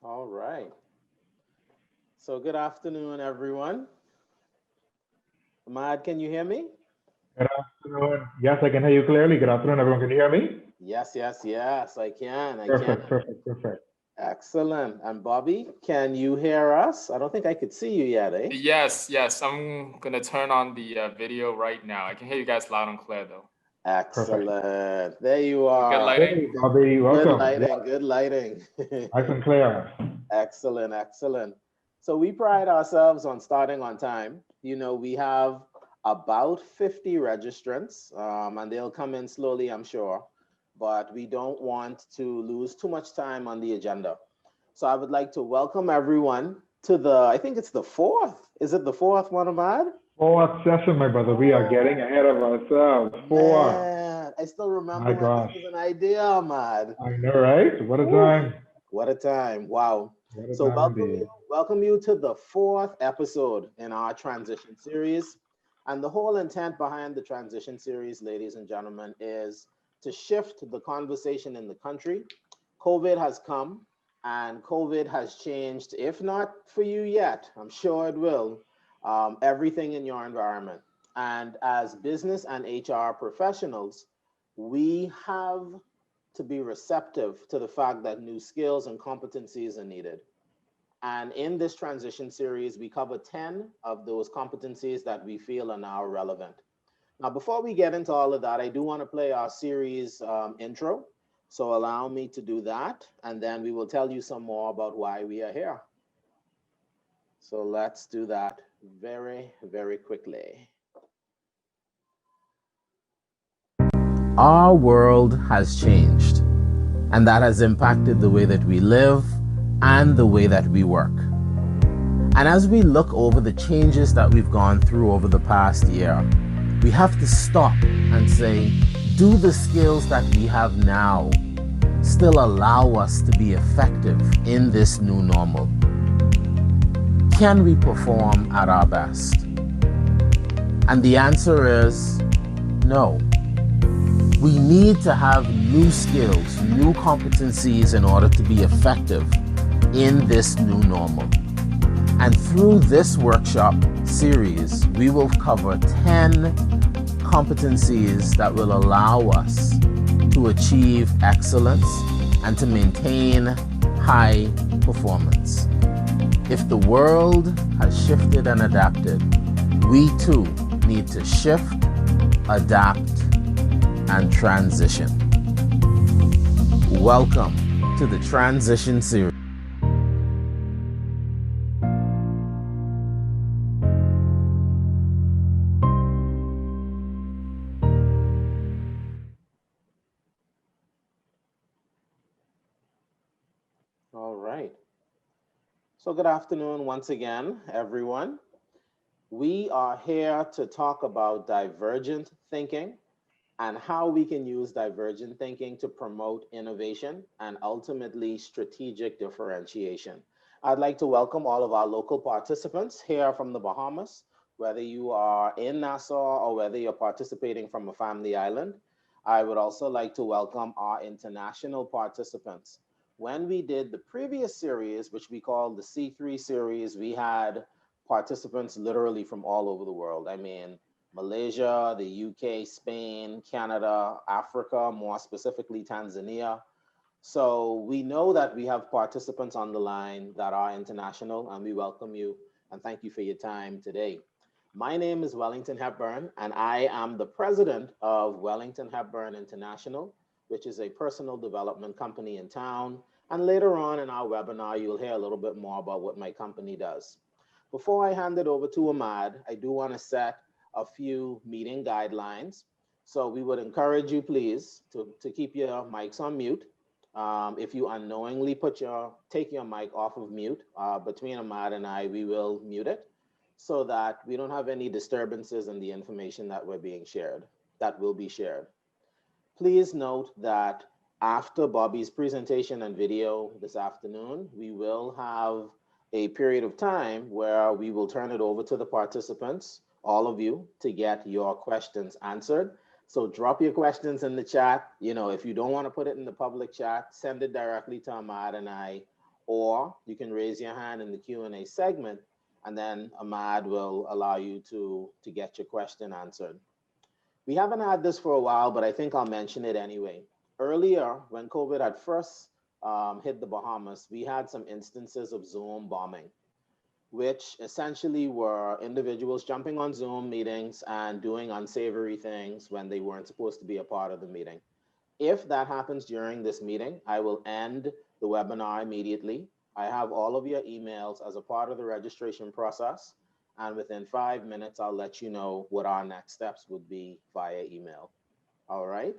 All right. So good afternoon, everyone. Ahmad, can you hear me? Good afternoon. Yes, I can hear you clearly. Good afternoon, everyone. Can you hear me? Yes, yes, yes, I can. I Perfect, can. perfect, perfect. Excellent. And Bobby, can you hear us? I don't think I could see you yet, eh? Yes, yes. I'm gonna turn on the video right now. I can hear you guys loud and clear though. Perfect. Excellent. There you Good are. lighting. Hey, Bobby, Good welcome. Yeah, lighting, good lighting. nice and clear. Excellent, excellent. So we pride ourselves on starting on time. We have about 50 registrants, and they'll come in slowly, I'm sure, but we don't want to lose too much time on the agenda. So I would like to welcome everyone to I think it's the fourth. Is it the fourth one, Ahmad? Fourth session, my brother. We are getting Oh, ahead of ourselves. Four. man. I still remember My when this gosh. was an idea, Ahmad. I know, right? What a Ooh, time. what a time. Wow. What a So time welcome indeed. you, welcome you to the fourth episode in our transition series. And the whole intent behind the transition series, ladies and gentlemen, is to shift the conversation in the country. COVID has come and COVID has changed, if not for you yet, I'm sure it will, everything in your environment. And as business and HR professionals, we have to be receptive to the fact that new skills and competencies are needed. And in this transition series, we cover 10 of those competencies that we feel are now relevant. Now, before we get into all of that, I do want to play our series intro. So allow me to do that, and then we will tell you some more about why we are here. So let's do that very, very quickly. Our world has changed, and that has impacted the way that we live and the way that we work. And as we look over the changes that we've gone through over the past year, we have to stop and say, do the skills that we have now still allow us to be effective in this new normal? Can we perform at our best? And the answer is no. We need to have new skills, new competencies in order to be effective in this new normal. And through this workshop series, we will cover 10 competencies that will allow us to achieve excellence and to maintain high performance. If the world has shifted and adapted, we too need to shift, adapt, and transition. Welcome to the Transition Series. All right. So good afternoon once again, everyone. We are here to talk about divergent thinking and how we can use divergent thinking to promote innovation and ultimately strategic differentiation. I'd like to welcome all of our local participants here from the Bahamas, whether you are in Nassau or whether you're participating from a family island. I would also like to welcome our international participants. When we did the previous series, which we called the C3 series, we had participants literally from all over the world. I mean, Malaysia, the UK, Spain, Canada, Africa, more specifically Tanzania. So we know that we have participants on the line that are international, and we welcome you and thank you for your time today. My name is Wellington Hepburn, and I am the president of Wellington Hepburn International, which is a personal development company in town. And later on in our webinar, you'll hear a little bit more about what my company does. Before I hand it over to Ahmad, I do want to set a few meeting guidelines. So we would encourage you, please, to keep your mics on mute. If you unknowingly take your mic off of mute, between Ahmad and I, we will mute it so that we don't have any disturbances in the information that will be shared. Please note that after Bobby's presentation and video this afternoon, we will have a period of time where we will turn it over to the participants, all of you, to get your questions answered. So drop your questions in the chat. If you don't want to put it in the public chat, send it directly to Ahmad and I, or you can raise your hand in the Q&A segment, and then Ahmad will allow you to get your question answered. We haven't had this for a while, but I think I'll mention it anyway. Earlier, when COVID had first hit the Bahamas, we had some instances of Zoom bombing, which essentially were individuals jumping on Zoom meetings and doing unsavory things when they weren't supposed to be a part of the meeting. If that happens during this meeting, I will end the webinar immediately. I have all of your emails as a part of the registration process, and within 5 minutes, I'll let you know what our next steps would be via email. All right.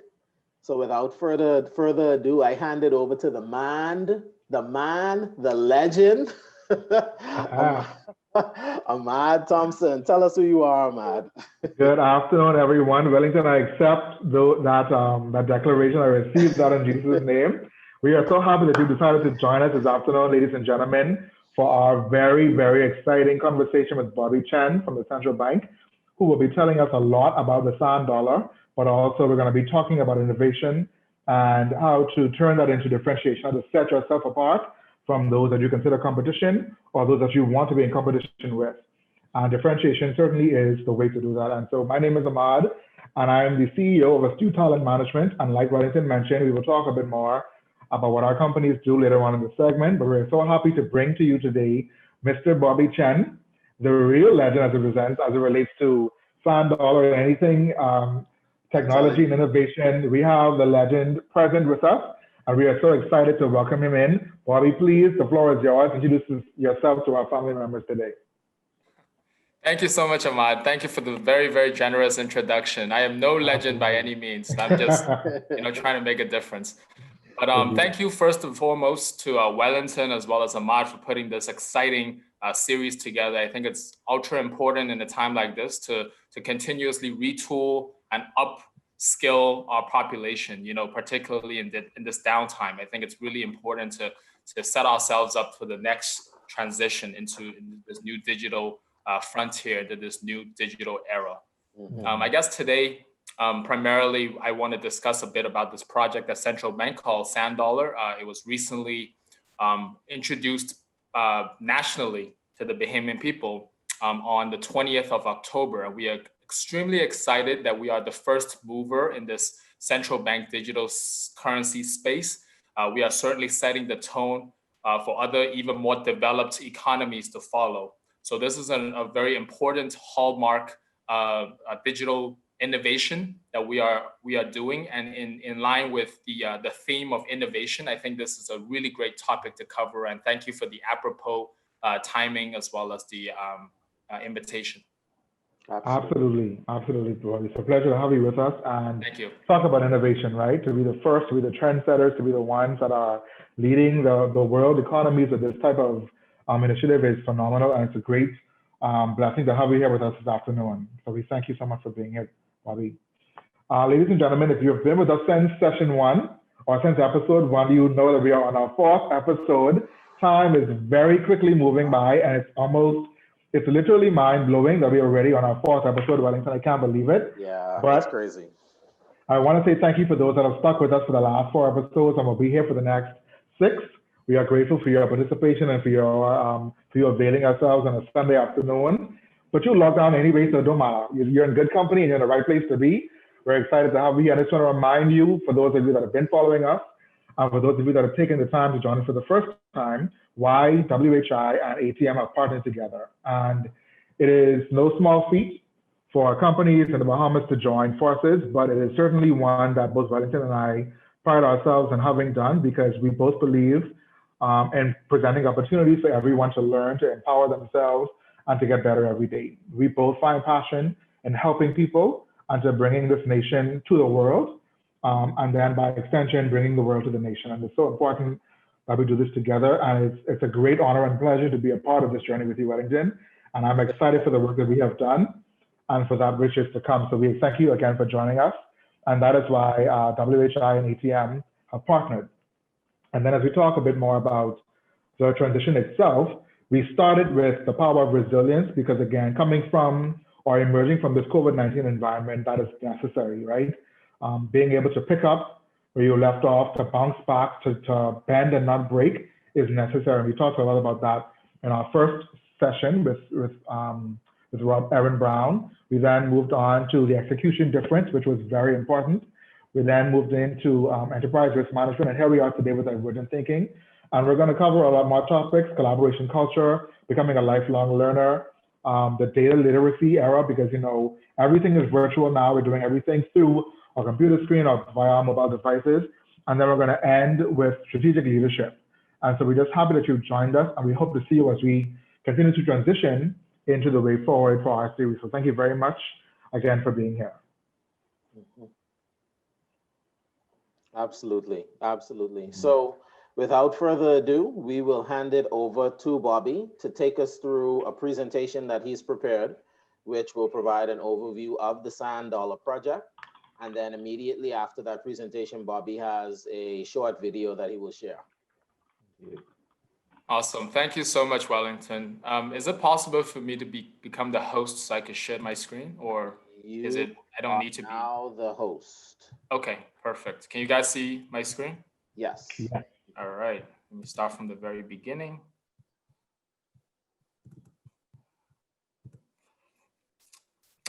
So without further ado, I hand it over to the man, the legend, Ahmad Thompson. Tell us who you are, Ahmad. Good afternoon, everyone. Wellington, I accept that declaration. I received that in Jesus' name. We are so happy that you decided to join us this afternoon, ladies and gentlemen, for our very, very exciting conversation with Bobby Chen from the Central Bank, who will be telling us a lot about the sand dollar, but also we're going to be talking about innovation and how to turn that into differentiation, how to set yourself apart from those that you consider competition or those that you want to be in competition with. And differentiation certainly is the way to do that. And so my name is Ahmad, and I am the CEO of Astute Talent Management. And like Wellington mentioned, we will talk a bit more about what our companies do later on in the segment, but we're so happy to bring to you today Mr. Bobby Chen, the real legend as it relates to sand dollar and anything technology and innovation. We have the legend present with us, and we are so excited to welcome him in. Bobby, please, the floor is yours. Introduce yourself to our family members today. Thank you so much, Ahmad. Thank you for the very, very generous introduction. I am no legend by any means. I'm just, trying to make a difference. But thank you first and foremost to Wellington as well as Ahmad for putting this exciting series together. I think it's ultra important in a time like this to continuously retool and upskill our population, particularly in this downtime. I think it's really important to set ourselves up for the next transition into this new digital frontier, to this new digital era. Mm-hmm. I guess today, primarily, I want to discuss a bit about this project at Central Bank called Sand Dollar. It was recently introduced nationally to the Bahamian people on the 20th of October. We are extremely excited that we are the first mover in this central bank digital currency space. We are certainly setting the tone for other even more developed economies to follow. So this is a very important hallmark digital innovation that we are doing, and in line with the theme of innovation, I think this is a really great topic to cover. And thank you for the apropos timing as well as the invitation. Absolutely, Bobby. It's a pleasure to have you with us and thank you. Talk about innovation, right? To be the first, to be the trendsetters, to be the ones that are leading the world economies with this type of initiative is phenomenal, and it's a great blessing to have you here with us this afternoon. So we thank you so much for being here, Bobby. Ladies and gentlemen, if you've been with us since session 1 or since episode 1, you know that we are on our 4th episode. Time is very quickly moving by, and it's literally mind-blowing that we are already on our 4th episode, Wellington. I can't believe it. Yeah, that's crazy. I want to say thank you for those that have stuck with us for the last 4 episodes and will be here for the next 6. We are grateful for your participation and for your availing yourselves on a Sunday afternoon. But you log on anyway, so it don't matter. You're in good company and you're in the right place to be. We're excited to have you here. I just want to remind you, for those of you that have been following us, and for those of you that have taken the time to join us for the first time, why WHI and ATM have partnered together. And it is no small feat for companies in the Bahamas to join forces, but it is certainly one that both Wellington and I pride ourselves in having done, because we both believe in presenting opportunities for everyone to learn, to empower themselves, and to get better every day. We both find passion in helping people and to bringing this nation to the world, and then by extension, bringing the world to the nation. And it's so important that we do this together. And it's a great honor and pleasure to be a part of this journey with you, Wellington. And I'm excited for the work that we have done and for that which is to come. So we thank you again for joining us. And that is why WHI and ATM have partnered. And then as we talk a bit more about the transition itself, we started with the power of resilience, because again, coming from or emerging from this COVID-19 environment, that is necessary, right? Being able to pick up where you left off, to bounce back, to bend and not break is necessary. And we talked a lot about that in our first session with Rob Aaron Brown. We then moved on to the execution difference, which was very important. We then moved into enterprise risk management, and here we are today with divergent thinking. And we're going to cover a lot more topics: collaboration culture, becoming a lifelong learner, the data literacy era, because everything is virtual now. We're doing everything through our computer screen or via our mobile devices. And then we're going to end with strategic leadership. And so we're just happy that you've joined us, and we hope to see you as we continue to transition into the way forward for our series. So thank you very much again for being here. Absolutely, absolutely. So without further ado, we will hand it over to Bobby to take us through a presentation that he's prepared, which will provide an overview of the Sand Dollar project. And then immediately after that presentation, Bobby has a short video that he will share. Awesome. Thank you so much, Wellington. Is it possible for me to become the host so I can share my screen, or is it I don't need to be? Now the host. Okay, perfect. Can you guys see my screen? Yes. Yeah. All right. Let me start from the very beginning.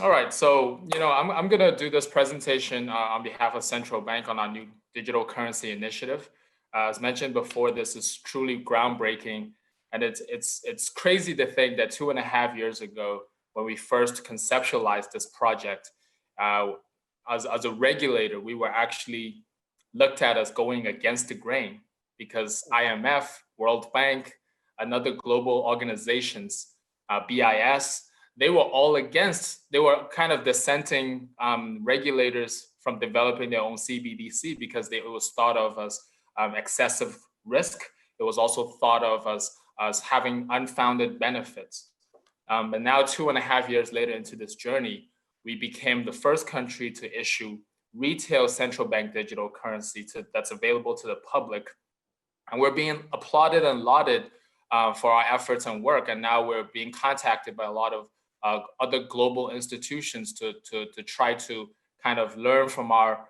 All right, so I'm gonna do this presentation on behalf of Central Bank on our new digital currency initiative. As mentioned before, this is truly groundbreaking, and it's crazy to think that 2.5 years ago, when we first conceptualized this project, as a regulator, we were actually looked at as going against the grain, because IMF, World Bank, and other global organizations, BIS, they were all against. They were kind of dissenting regulators from developing their own CBDC, because it was thought of as excessive risk. It was also thought of as having unfounded benefits. But now, 2.5 years later into this journey, we became the first country to issue retail central bank digital currency that's available to the public. And we're being applauded and lauded for our efforts and work. And now we're being contacted by a lot of other global institutions to try to kind of learn from our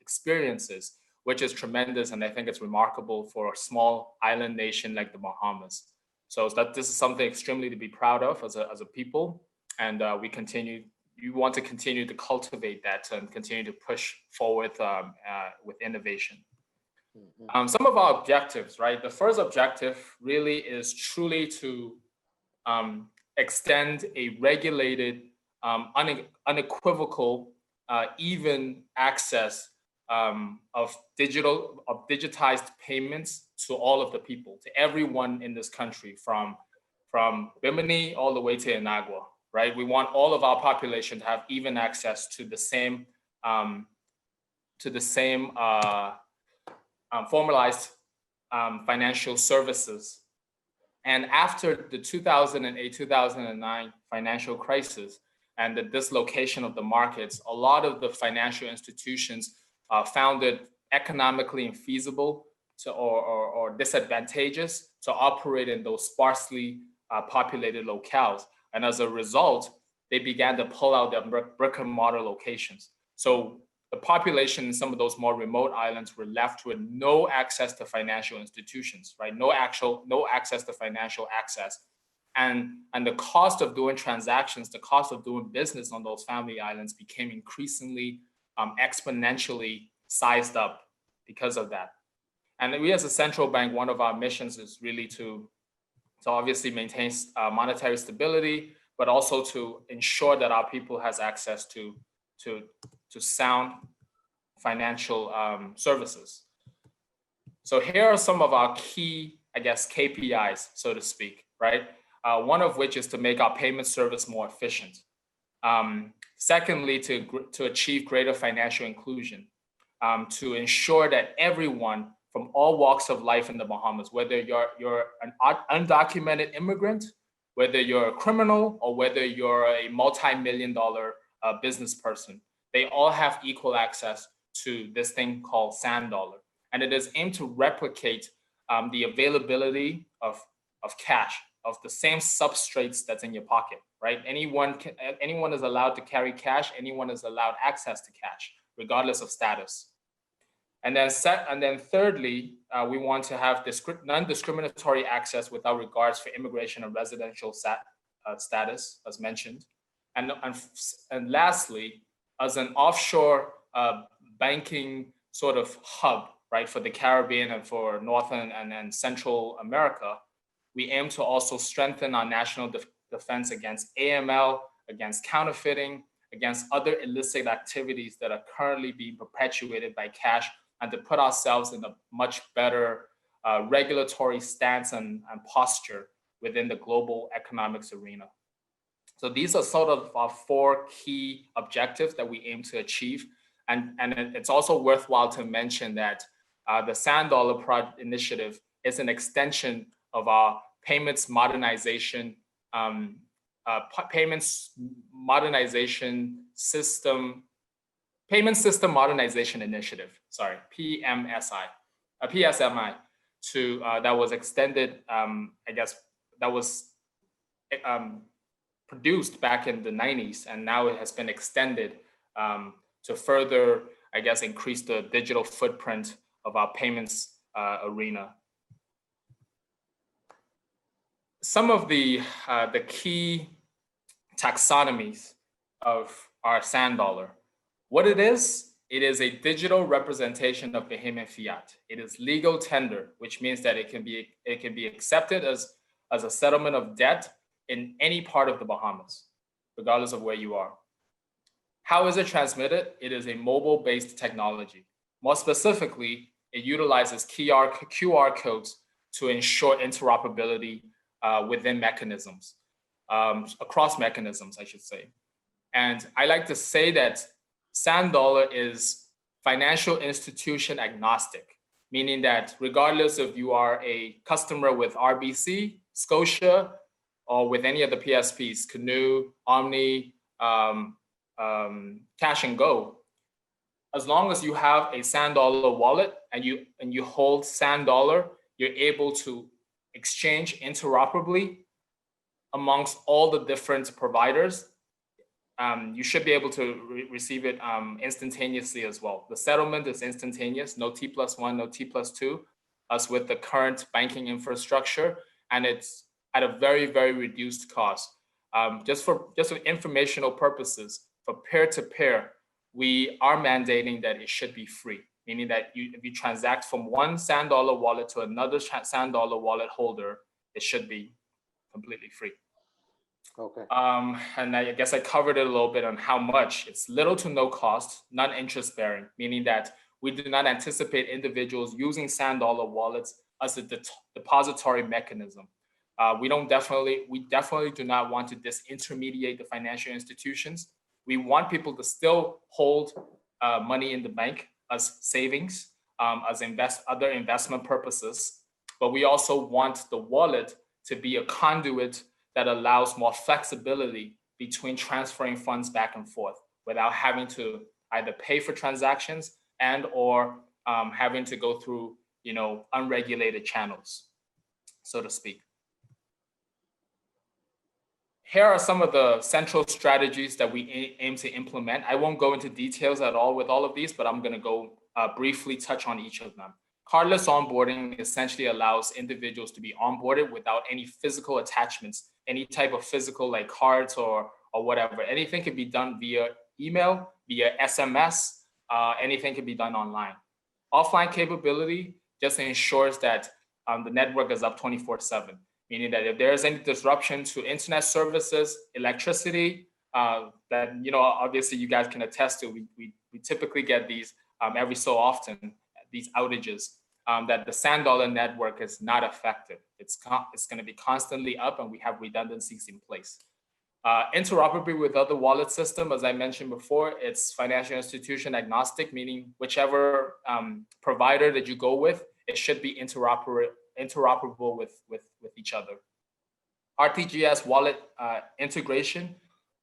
experiences, which is tremendous. And I think it's remarkable for a small island nation like the Bahamas. So this is something extremely to be proud of as a people. And we want to continue to cultivate that and continue to push forward with innovation. Some of our objectives, right? The first objective really is truly to extend a regulated, unequivocal, even access of digitized payments to all of the people, to everyone in this country, from Bimini all the way to Inagua, right? We want all of our population to have even access to the same formalized financial services. And after the 2008-2009 financial crisis and the dislocation of the markets, a lot of the financial institutions found it economically infeasible or disadvantageous to operate in those sparsely populated locales. And as a result, they began to pull out their brick and mortar locations. So the population in some of those more remote islands were left with no access to financial institutions, right? No access to financial access. And the cost of doing transactions, the cost of doing business on those family islands became increasingly exponentially sized up because of that. And we as a central bank, one of our missions is really to obviously maintain monetary stability, but also to ensure that our people has access to sound financial services. So here are some of our key, I guess, KPIs, so to speak, right? One of which is to make our payment service more efficient. Secondly, to achieve greater financial inclusion, to ensure that everyone from all walks of life in the Bahamas, whether you're an undocumented immigrant, whether you're a criminal, or whether you're a multi-million-dollar business person, they all have equal access to this thing called Sand Dollar. And it is aimed to replicate the availability of cash, of the same substrates that's in your pocket, right? Anyone is allowed to carry cash, anyone is allowed access to cash, regardless of status. And then thirdly, we want to have non-discriminatory access without regards for immigration and residential status, as mentioned. And lastly, as an offshore banking sort of hub, right, for the Caribbean and for North and Central America, we aim to also strengthen our national defense against AML, against counterfeiting, against other illicit activities that are currently being perpetuated by cash, and to put ourselves in a much better regulatory stance and posture within the global economics arena. So these are sort of our 4 key objectives that we aim to achieve. And it's also worthwhile to mention that the Sand Dollar Project initiative is an extension of our payments modernization system modernization initiative, sorry, PSMI, to that was extended, I guess that was produced back in the 90s, and now it has been extended to further, I guess, increase the digital footprint of our payments arena. Some of the key taxonomies of our sand dollar. What it is a digital representation of Bahamian fiat. It is legal tender, which means that it can be accepted as a settlement of debt in any part of the Bahamas, regardless of where you are. How is it transmitted? It is a mobile-based technology. More specifically, it utilizes QR codes to ensure interoperability within mechanisms, across mechanisms, I should say. And I like to say that Sand Dollar is financial institution agnostic, meaning that regardless if you are a customer with RBC, Scotia, or with any of the PSPs, Canoe, Omni, Cash and Go, as long as you have a Sand Dollar wallet and you hold Sand Dollar, you're able to exchange interoperably amongst all the different providers. You should be able to receive it instantaneously as well. The settlement is instantaneous, no T+1, no T+2, as with the current banking infrastructure, and it's at a very, very reduced cost. Just for informational purposes, for peer-to-peer, we are mandating that it should be free, meaning that if you transact from one Sand Dollar wallet to another Sand Dollar wallet holder, it should be completely free. Okay. And I guess I covered it a little bit on how much. It's little to no cost, non-interest bearing, meaning that we do not anticipate individuals using Sand Dollar wallets as a depository mechanism. We definitely do not want to disintermediate the financial institutions. We want people to still hold money in the bank as savings, as other investment purposes, but we also want the wallet to be a conduit that allows more flexibility between transferring funds back and forth without having to either pay for transactions and or having to go through, unregulated channels, so to speak. Here are some of the central strategies that we aim to implement. I won't go into details at all with all of these, but I'm going to go briefly touch on each of them. Cardless onboarding essentially allows individuals to be onboarded without any physical attachments, any type of physical like cards or whatever. Anything can be done via email, via SMS, anything can be done online. Offline capability just ensures that the network is up 24/7. Meaning that if there is any disruption to internet services, electricity, that obviously you guys can attest to, we typically get these every so often, these outages, that the Sand Dollar network is not affected. It's going to be constantly up, and we have redundancies in place. Interoperability with other wallet system, as I mentioned before, it's financial institution agnostic, meaning whichever provider that you go with, it should be interoperable with each other. RTGS wallet integration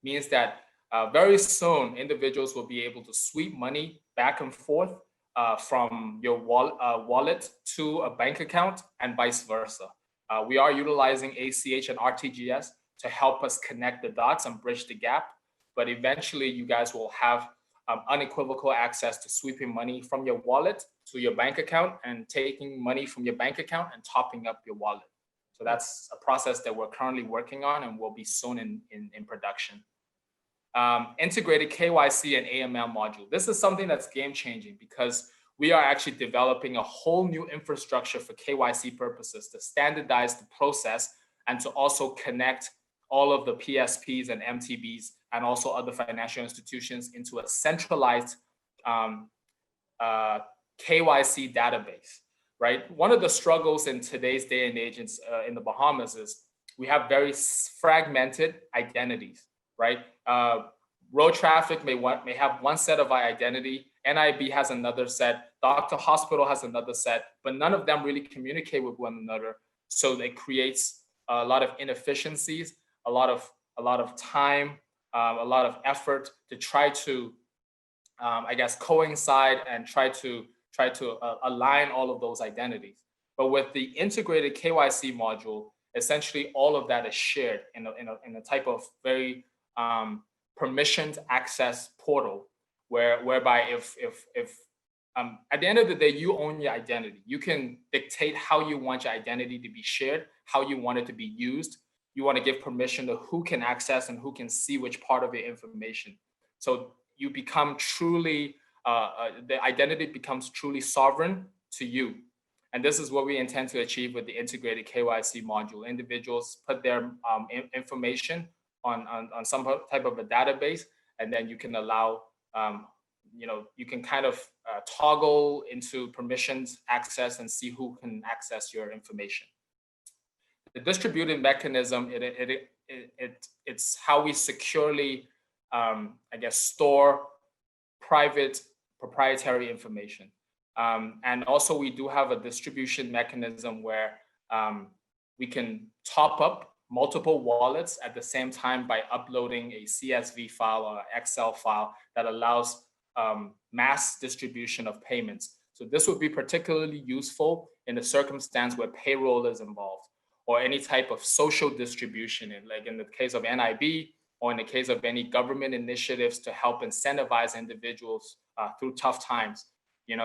means that very soon individuals will be able to sweep money back and forth from your wallet to a bank account and vice versa. We are utilizing ACH and RTGS to help us connect the dots and bridge the gap, but eventually you guys will have unequivocal access to sweeping money from your wallet to your bank account and taking money from your bank account and topping up your wallet. So that's a process that we're currently working on and will be soon in production. Integrated KYC and AML module. This is something that's game changing because we are actually developing a whole new infrastructure for KYC purposes to standardize the process and to also connect all of the PSPs and MTBs and also other financial institutions into a centralized KYC database, right? One of the struggles in today's day and age in the Bahamas is we have very fragmented identities, right? Road traffic may have one set of identity, NIB has another set, doctor hospital has another set, but none of them really communicate with one another. So it creates a lot of inefficiencies, a lot of time, a lot of effort to try to, I guess, coincide and try to align all of those identities. But with the integrated KYC module, essentially all of that is shared in a type of very permissioned access portal, whereby if at the end of the day, you own your identity. You can dictate how you want your identity to be shared, how you want it to be used. You want to give permission to who can access and who can see which part of your information. So you become truly, the identity becomes truly sovereign to you. And this is what we intend to achieve with the integrated KYC module. Individuals put their information on some type of a database, and then you can allow, you can kind of toggle into permissions access and see who can access your information. The distributed mechanism, it's how we securely, I guess, store private proprietary information. And also we do have a distribution mechanism where we can top up multiple wallets at the same time by uploading a CSV file or Excel file that allows mass distribution of payments. So this would be particularly useful in a circumstance where payroll is involved or any type of social distribution, like in the case of NIB or in the case of any government initiatives to help incentivize individuals through tough times.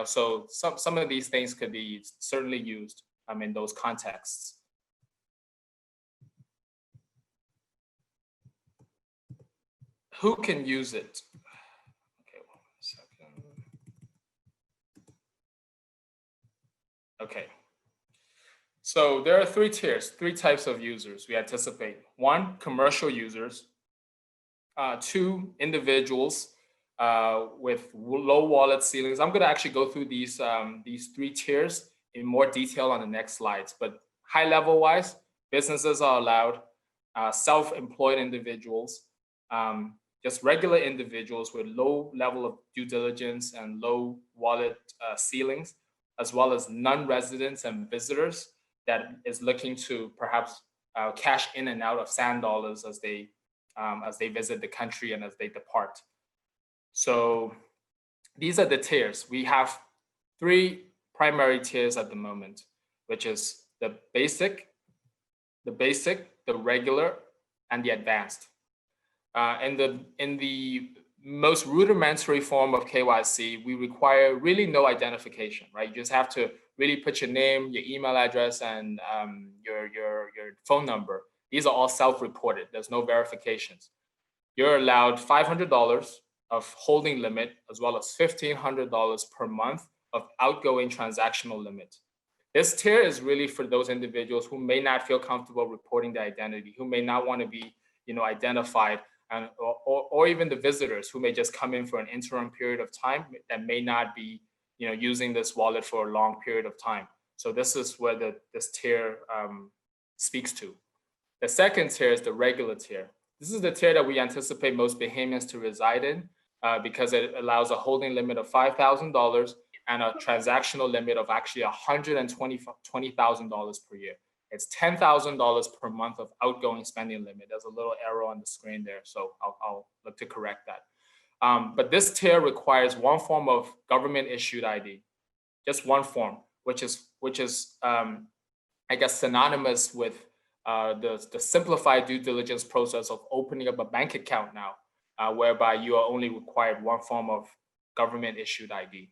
So some of these things could be certainly used in those contexts. Who can use it? Okay, 1 second. Okay. So there are 3 tiers, 3 types of users we anticipate. 1, commercial users. 2, individuals with low wallet ceilings. I'm going to actually go through these 3 tiers in more detail on the next slides. But high level wise, businesses are allowed, self-employed individuals, just regular individuals with low level of due diligence and low wallet ceilings, as well as non-residents and visitors that is looking to perhaps cash in and out of sand dollars as they visit the country and as they depart. So these are the tiers. We have 3 primary tiers at the moment, which is the basic, the regular, and the advanced. In the most rudimentary form of KYC, we require really no identification, right? You just have to really put your name, your email address, and your phone number. These are all self-reported. There's no verifications. You're allowed $500 of holding limit, as well as $1,500 per month of outgoing transactional limit. This tier is really for those individuals who may not feel comfortable reporting their identity, who may not want to be, identified, and or even the visitors who may just come in for an interim period of time that may not be, using this wallet for a long period of time. So this is where this tier speaks to. The second tier is the regular tier. This is the tier that we anticipate most Bahamians to reside in because it allows a holding limit of $5,000 and a transactional limit of actually $120,000 per year. It's $10,000 per month of outgoing spending limit. There's a little arrow on the screen there, so I'll look to correct that. But this tier requires one form of government issued ID, just one form, which is I guess synonymous with the simplified due diligence process of opening up a bank account now. whereby you are only required one form of government issued ID.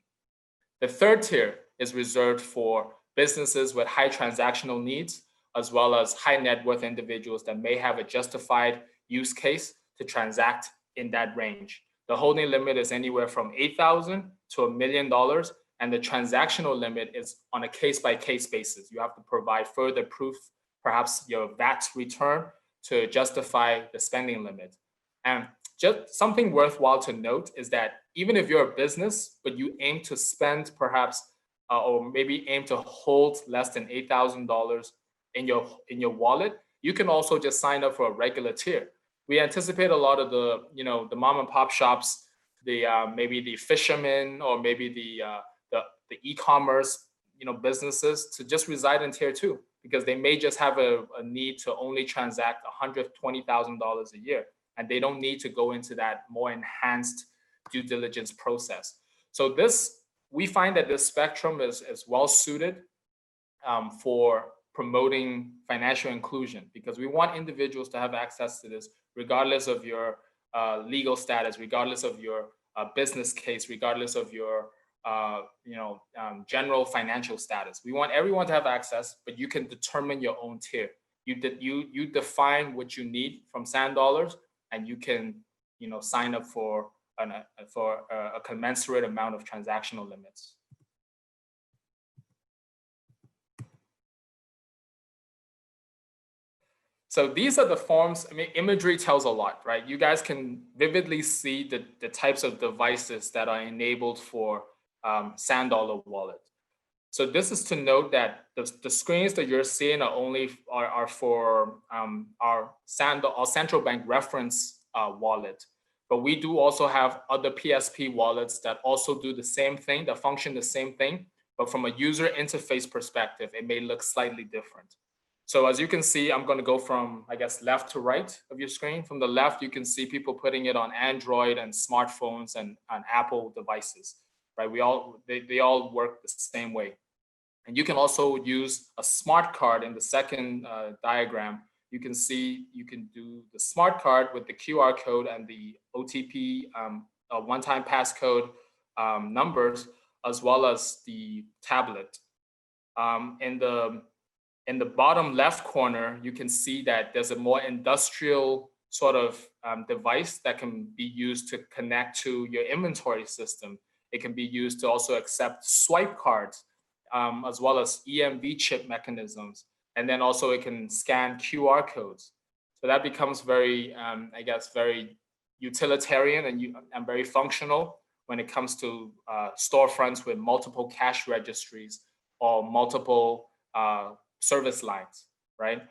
The third tier is reserved for businesses with high transactional needs, as well as high net worth individuals that may have a justified use case to transact in that range. The holding limit is anywhere from $8,000 to $1 million, and the transactional limit is on a case-by-case basis. You have to provide further proof, perhaps your VAT return, to justify the spending limit. And just something worthwhile to note is that even if you're a business, but you aim to spend perhaps, or maybe aim to hold less than $8,000 in your wallet, you can also just sign up for a regular tier. We anticipate a lot of the, the mom and pop shops, the maybe the fishermen, or maybe the e-commerce, businesses to just reside in tier 2, because they may just have a need to only transact $120,000 a year, and they don't need to go into that more enhanced due diligence process. So we find that this spectrum is well suited for promoting financial inclusion, because we want individuals to have access to this regardless of your legal status, regardless of your business case, regardless of your general financial status. We want everyone to have access, but you can determine your own tier. You define what you need from sand dollars, and you can sign up for a commensurate amount of transactional limits. So these are the forms. I mean, imagery tells a lot, right? You guys can vividly see the types of devices that are enabled for sand dollar wallet. So this is to note that the screens that you're seeing are for our central bank reference wallet. But we do also have other PSP wallets that also do the same thing, that function the same thing, but from a user interface perspective, it may look slightly different. So as you can see, I'm going to go from, I guess, left to right of your screen. From the left, you can see people putting it on Android and smartphones and on Apple devices, right? They all work the same way. And you can also use a smart card in the second diagram. You can see you can do the smart card with the QR code and the OTP, one-time passcode numbers, as well as the tablet. In the bottom left corner, you can see that there's a more industrial sort of device that can be used to connect to your inventory system. It can be used to also accept swipe cards, as well as EMV chip mechanisms. And then also it can scan QR codes. So that becomes very, I guess, very utilitarian and very functional when it comes to storefronts with multiple cash registries or multiple service lines, right?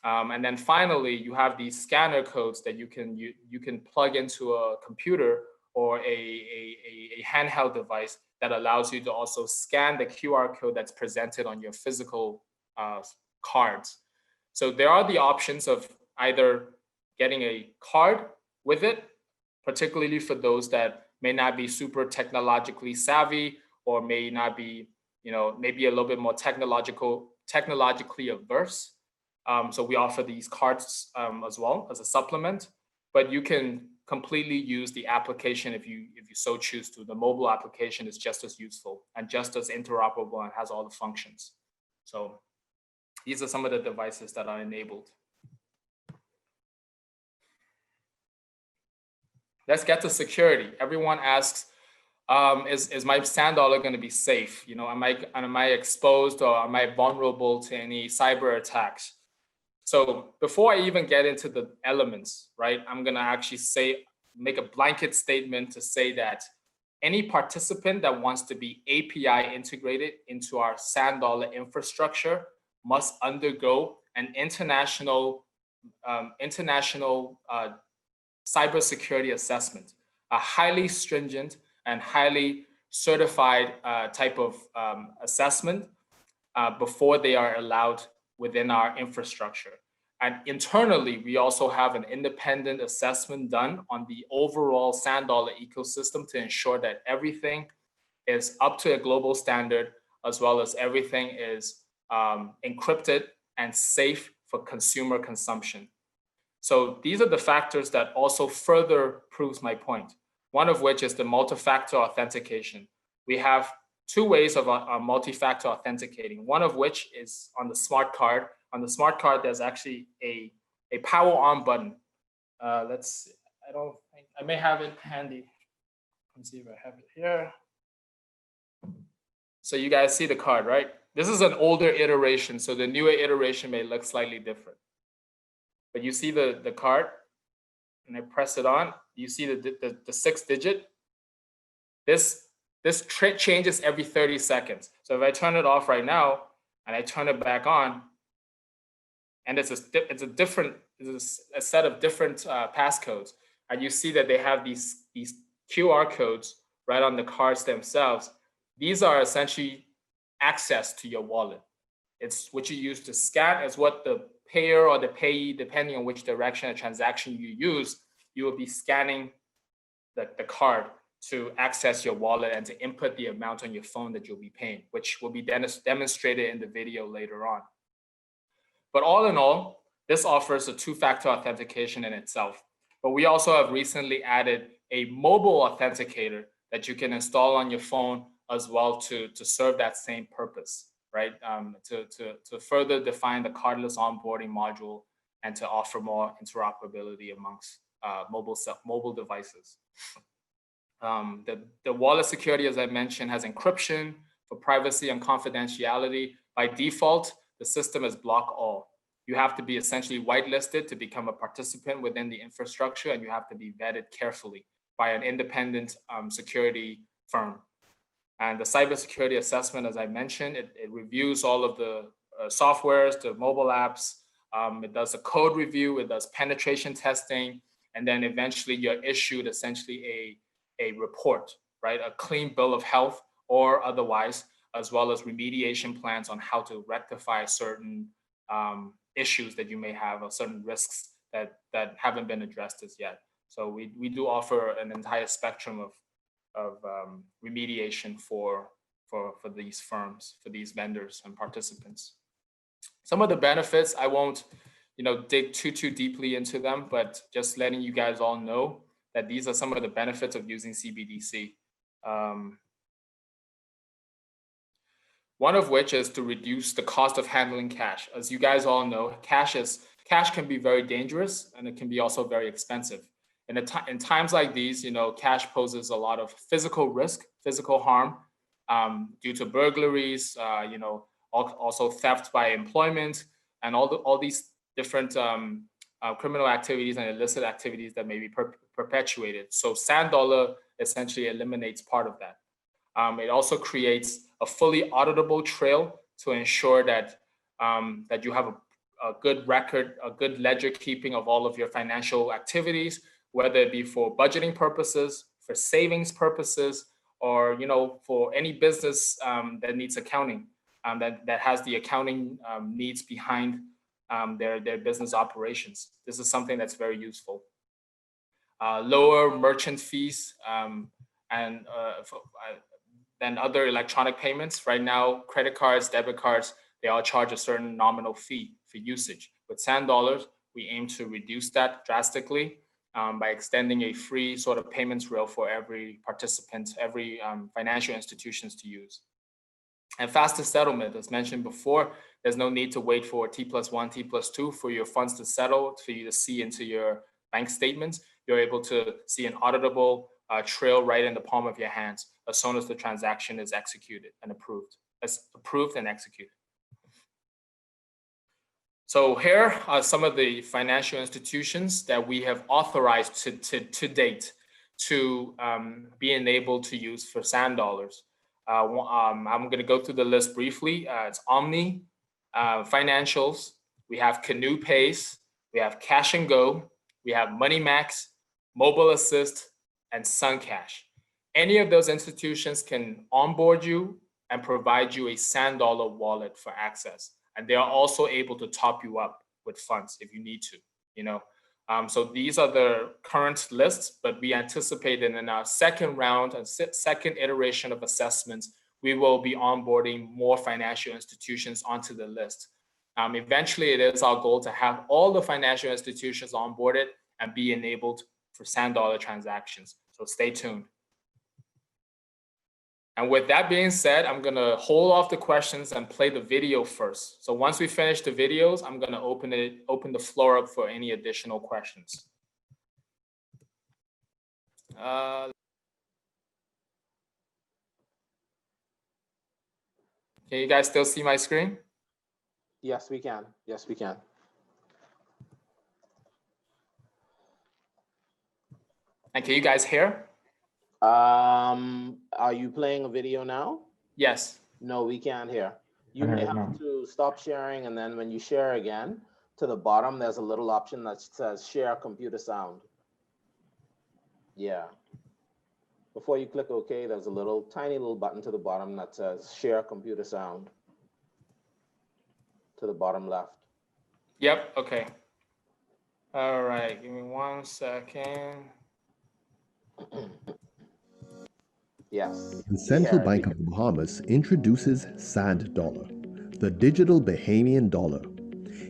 And then finally, you have these scanner codes that you can plug into a computer or a handheld device that allows you to also scan the QR code that's presented on your physical cards. So there are the options of either getting a card with it, particularly for those that may not be super technologically savvy or may not be, maybe a little bit more technologically averse. So we offer these cards as well as a supplement, but you can completely use the application if you so choose to. The mobile application is just as useful and just as interoperable and has all the functions. So these are some of the devices that are enabled. Let's get to security. Everyone asks, is my sand dollar going to be safe? Am I exposed or am I vulnerable to any cyber attacks? So before I even get into the elements, right, I'm going to actually make a blanket statement to say that any participant that wants to be API integrated into our sand dollar infrastructure must undergo an international cybersecurity assessment, a highly stringent and highly certified type of assessment before they are allowed within our infrastructure. And internally, we also have an independent assessment done on the overall sand dollar ecosystem to ensure that everything is up to a global standard, as well as everything is encrypted and safe for consumer consumption. So these are the factors that also further proves my point. One of which is the multi-factor authentication. We have two ways of multi-factor authenticating. One of which is on the smart card. On the smart card, there's actually a power on button. Let's see. I don't think I may have it handy. Let's see if I have it here. So you guys see the card, right? This is an older iteration, so the newer iteration may look slightly different. But you see the card, and I press it on. You see the 6-digit. This changes every 30 seconds. So if I turn it off right now and I turn it back on, and it's a set of different passcodes, and you see that they have these QR codes right on the cards themselves. These are essentially access to your wallet. It's what you use to scan. It's what the payer or the payee, depending on which direction of transaction you use, you will be scanning the card to access your wallet and to input the amount on your phone that you'll be paying, which will be demonstrated in the video later on. But all in all, this offers a two-factor authentication in itself. But we also have recently added a mobile authenticator that you can install on your phone as well to serve that same purpose, right? To further define the cardless onboarding module and to offer more interoperability amongst mobile devices. The wallet security, as I mentioned, has encryption for privacy and confidentiality. By default, the system is block all. You have to be essentially whitelisted to become a participant within the infrastructure, and you have to be vetted carefully by an independent security firm. And the cybersecurity assessment, as I mentioned, it reviews all of the softwares, the mobile apps. It does a code review, it does penetration testing, and then eventually you're issued essentially a report, right? A clean bill of health or otherwise, as well as remediation plans on how to rectify certain issues that you may have or certain risks that haven't been addressed as yet. So we do offer an entire spectrum of remediation for these firms, for these vendors and participants. Some of the benefits, I won't dig too deeply into them, but just letting you guys all know that these are some of the benefits of using CBDC. One of which is to reduce the cost of handling cash. As you guys all know, cash can be very dangerous, and it can be also very expensive. In times like these, cash poses a lot of physical risk, physical harm due to burglaries, also theft by employment, and all these different criminal activities and illicit activities that may be perpetuated. So Sand Dollar essentially eliminates part of that. It also creates a fully auditable trail to ensure that that you have a good record, a good ledger keeping of all of your financial activities, whether it be for budgeting purposes, for savings purposes, or for any business that needs accounting, that has the accounting needs behind their business operations. This is something that's very useful. Lower merchant fees than other electronic payments. Right now, credit cards, debit cards, they all charge a certain nominal fee for usage. With Sand Dollars, we aim to reduce that drastically by extending a free sort of payments rail for every participant, every financial institutions to use. And faster settlement, as mentioned before, there's no need to wait for T+1, T+2 for your funds to settle, for you to see into your bank statements. You're able to see an auditable trail right in the palm of your hands as soon as the transaction is executed and approved. It's approved and executed. So here are some of the financial institutions that we have authorized to date to be enabled to use for Sand Dollars. I'm going to go through the list briefly. It's Omni Financials. We have Canoe Pays. We have Cash and Go. We have MoneyMax, Mobile Assist, and SunCash. Any of those institutions can onboard you and provide you a Sand Dollar wallet for access. And they are also able to top you up with funds if you need to, So these are the current lists, but we anticipate that in our second round and second iteration of assessments, we will be onboarding more financial institutions onto the list. Eventually, it is our goal to have all the financial institutions onboarded and be enabled for sand dollar transactions. So stay tuned. And with that being said, I'm going to hold off the questions and play the video first. So once we finish the videos, I'm going to open the floor up for any additional questions. Can you guys still see my screen? Yes, we can. Yes, we can. And can you guys hear? Are you playing a video now? Yes. No, we can't hear. You I may hear it have now. to stop sharing, and then when you share again, to the bottom, there's a little option that says share computer sound. Yeah. Before you click OK, there's a little tiny little button to the bottom that says share computer sound. To the bottom left. Yep. Okay. All right. Give me 1 second. Yes. The Central Bank of Bahamas introduces Sand Dollar, the digital Bahamian dollar.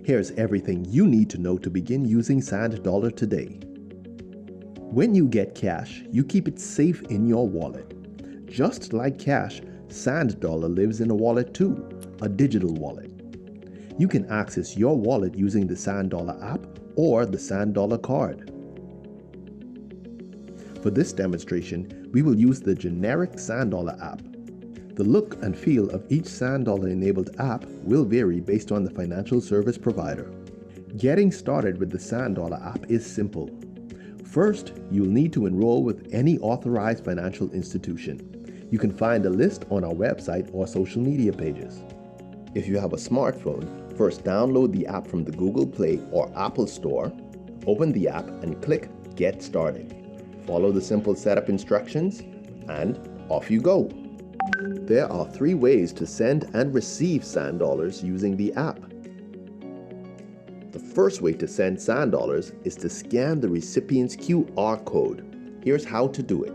Here's everything you need to know to begin using Sand Dollar today. When you get cash, you keep it safe in your wallet. Just like cash, Sand Dollar lives in a wallet too, a digital wallet. You can access your wallet using the Sand Dollar app or the Sand Dollar card. For this demonstration, we will use the generic Sand Dollar app. The look and feel of each Sand Dollar enabled app will vary based on the financial service provider. Getting started with the Sand Dollar app is simple. First, you'll need to enroll with any authorized financial institution. You can find a list on our website or social media pages. If you have a smartphone, first download the app from the Google Play or Apple Store, open the app and click Get Started. Follow the simple setup instructions, and off you go. There are 3 ways to send and receive sand dollars using the app. The first way to send sand dollars is to scan the recipient's QR code. Here's how to do it.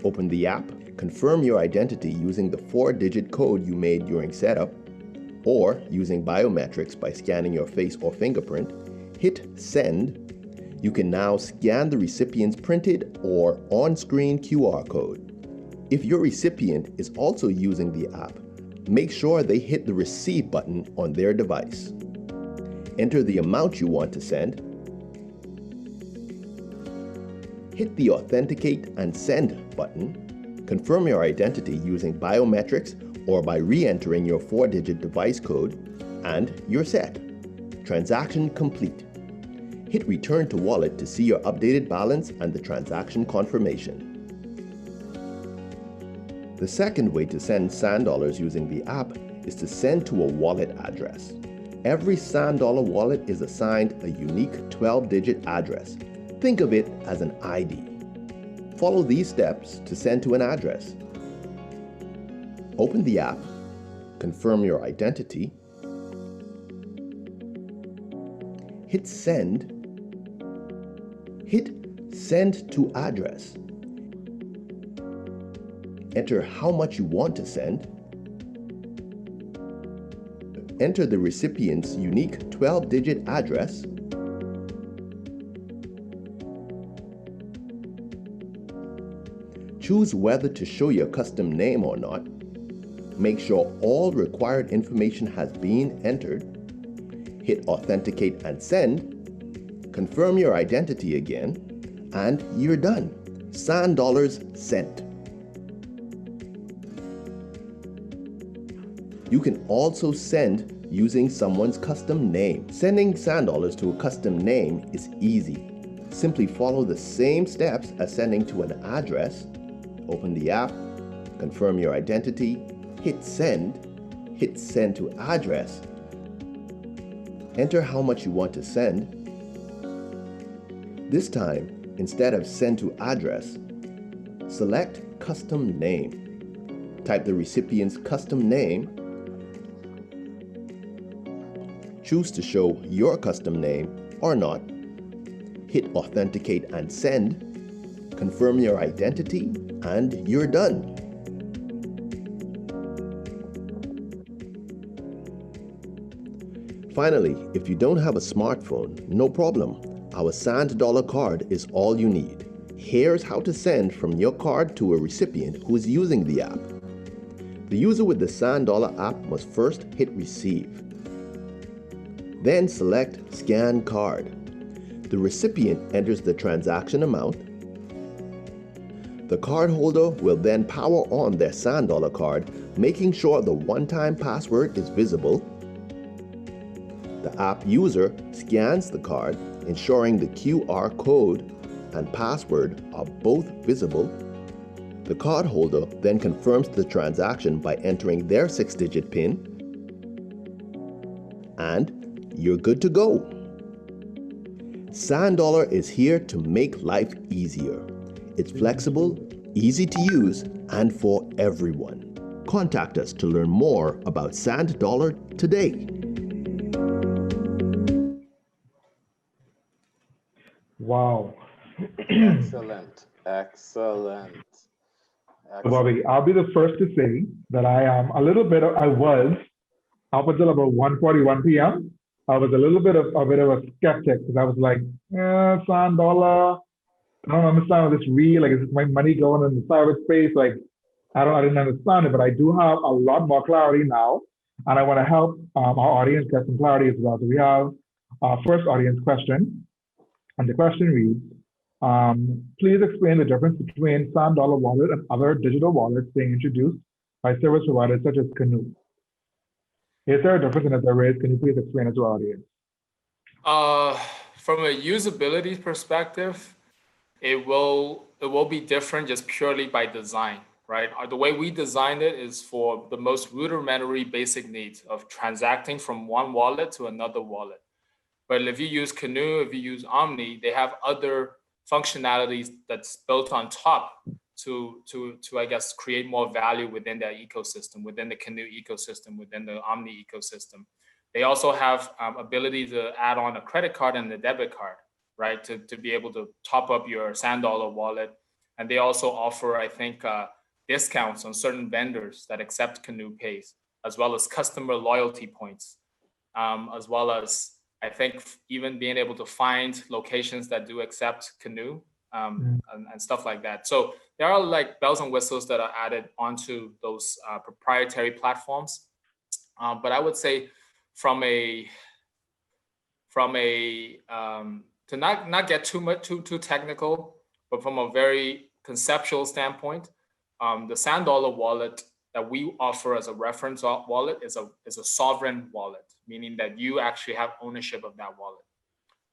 Open the app, confirm your identity using the 4-digit code you made during setup, or using biometrics by scanning your face or fingerprint. Hit Send. You can now scan the recipient's printed or on-screen QR code. If your recipient is also using the app, make sure they hit the Receive button on their device. Enter the amount you want to send. Hit the Authenticate and Send button. Confirm your identity using biometrics or by re-entering your 4-digit device code, and you're set. Transaction complete. Hit Return to Wallet to see your updated balance and the transaction confirmation. The second way to send sand dollars using the app is to send to a wallet address. Every sand dollar wallet is assigned a unique 12-digit address. Think of it as an ID. Follow these steps to send to an address. Open the app, confirm your identity, hit Send, hit Send to Address. Enter how much you want to send. Enter the recipient's unique 12-digit address. Choose whether to show your custom name or not. Make sure all required information has been entered. Hit Authenticate and Send. Confirm your identity again, and you're done. Sand dollars sent. You can also send using someone's custom name. Sending sand dollars to a custom name is easy. Simply follow the same steps as sending to an address. Open the app, confirm your identity, hit Send to Address. Enter how much you want to send. This time, instead of Send to Address, select Custom Name. Type the recipient's custom name. Choose to show your custom name or not. Hit Authenticate and Send. Confirm your identity, and you're done. Finally, if you don't have a smartphone, no problem. Our Sand Dollar card is all you need. Here's how to send from your card to a recipient who is using the app. The user with the Sand Dollar app must first hit Receive. Then select Scan Card. The recipient enters the transaction amount. The cardholder will then power on their Sand Dollar card, making sure the one-time password is visible. The app user scans the card, ensuring the QR code and password are both visible. The cardholder then confirms the transaction by entering their 6-digit PIN, and you're good to go. Sand Dollar is here to make life easier. It's flexible, easy to use, and for everyone. Contact us to learn more about Sand Dollar today. Wow. Excellent. Excellent. Bobby, I'll be the first to say that I was, up until about 1:41 p.m., I was a little bit of a skeptic because I was like, Sand Dollar, I don't understand if it's real. Like, is my money going in the cyberspace? Like, I didn't understand it, but I do have a lot more clarity now, and I want to help our audience get some clarity as well. So we have our first audience question, and the question reads, please explain the difference between Sand Dollar Wallet and other digital wallets being introduced by service providers such as Canoe. Is there a difference, and if there is, can you please explain it to our audience? From a usability perspective, it will be different just purely by design, right? The way we designed it is for the most rudimentary basic needs of transacting from one wallet to another wallet. But if you use Canoe, if you use Omni, they have other functionalities that's built on top to I guess create more value within their ecosystem, within the Canoe ecosystem, within the Omni ecosystem. They also have ability to add on a credit card and a debit card, right? To be able to top up your Sand Dollar wallet. And they also offer, I think, discounts on certain vendors that accept Canoe Pays, as well as customer loyalty points, as well as, I think, even being able to find locations that do accept Canoe and stuff like that. So there are like bells and whistles that are added onto those proprietary platforms. But I would say from a to not get too technical, but from a very conceptual standpoint, the Sand Dollar wallet that we offer as a reference wallet is a sovereign wallet, meaning that you actually have ownership of that wallet.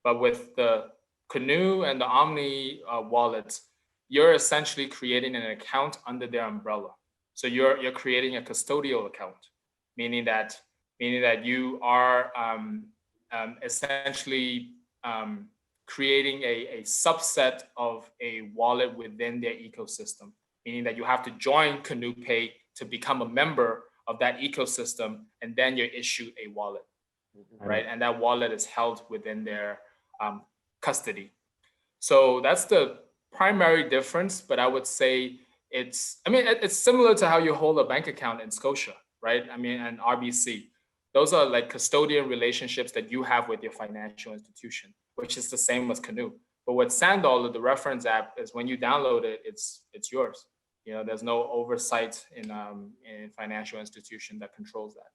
But with the Canoe and the Omni wallets, you're essentially creating an account under their umbrella. So you're creating a custodial account, meaning that you are essentially creating a subset of a wallet within their ecosystem, meaning that you have to join Canoe Pay to become a member of that ecosystem, and then you're issued a wallet, right? And that wallet is held within their custody. So that's the primary difference, but I would say it's similar to how you hold a bank account in Scotia, right? And RBC. Those are like custodian relationships that you have with your financial institution, which is the same as Canoe. But with Sand Dollar, the reference app is when you download it, it's yours. You know, there's no oversight in financial institution that controls that.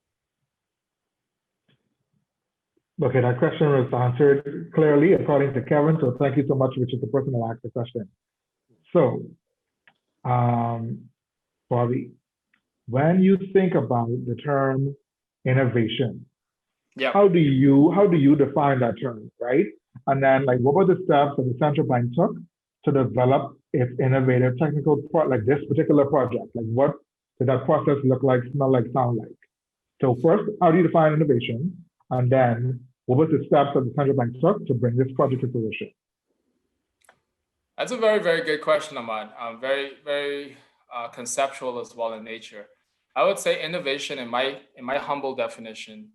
Okay, that question was answered clearly according to Kevin. So thank you so much, which is the person who asked the question. So, Bobby, when you think about the term innovation, how do you define that term, right? And then, like, what were the steps that the central bank took to develop its innovative technical like this particular project? Like, what did that process look like, smell like, sound like? So first, how do you define innovation? And then, what was the steps that the central bank took to bring this project to fruition? That's a very, very good question, Ahmad. Very, very conceptual as well in nature. I would say innovation, in my humble definition,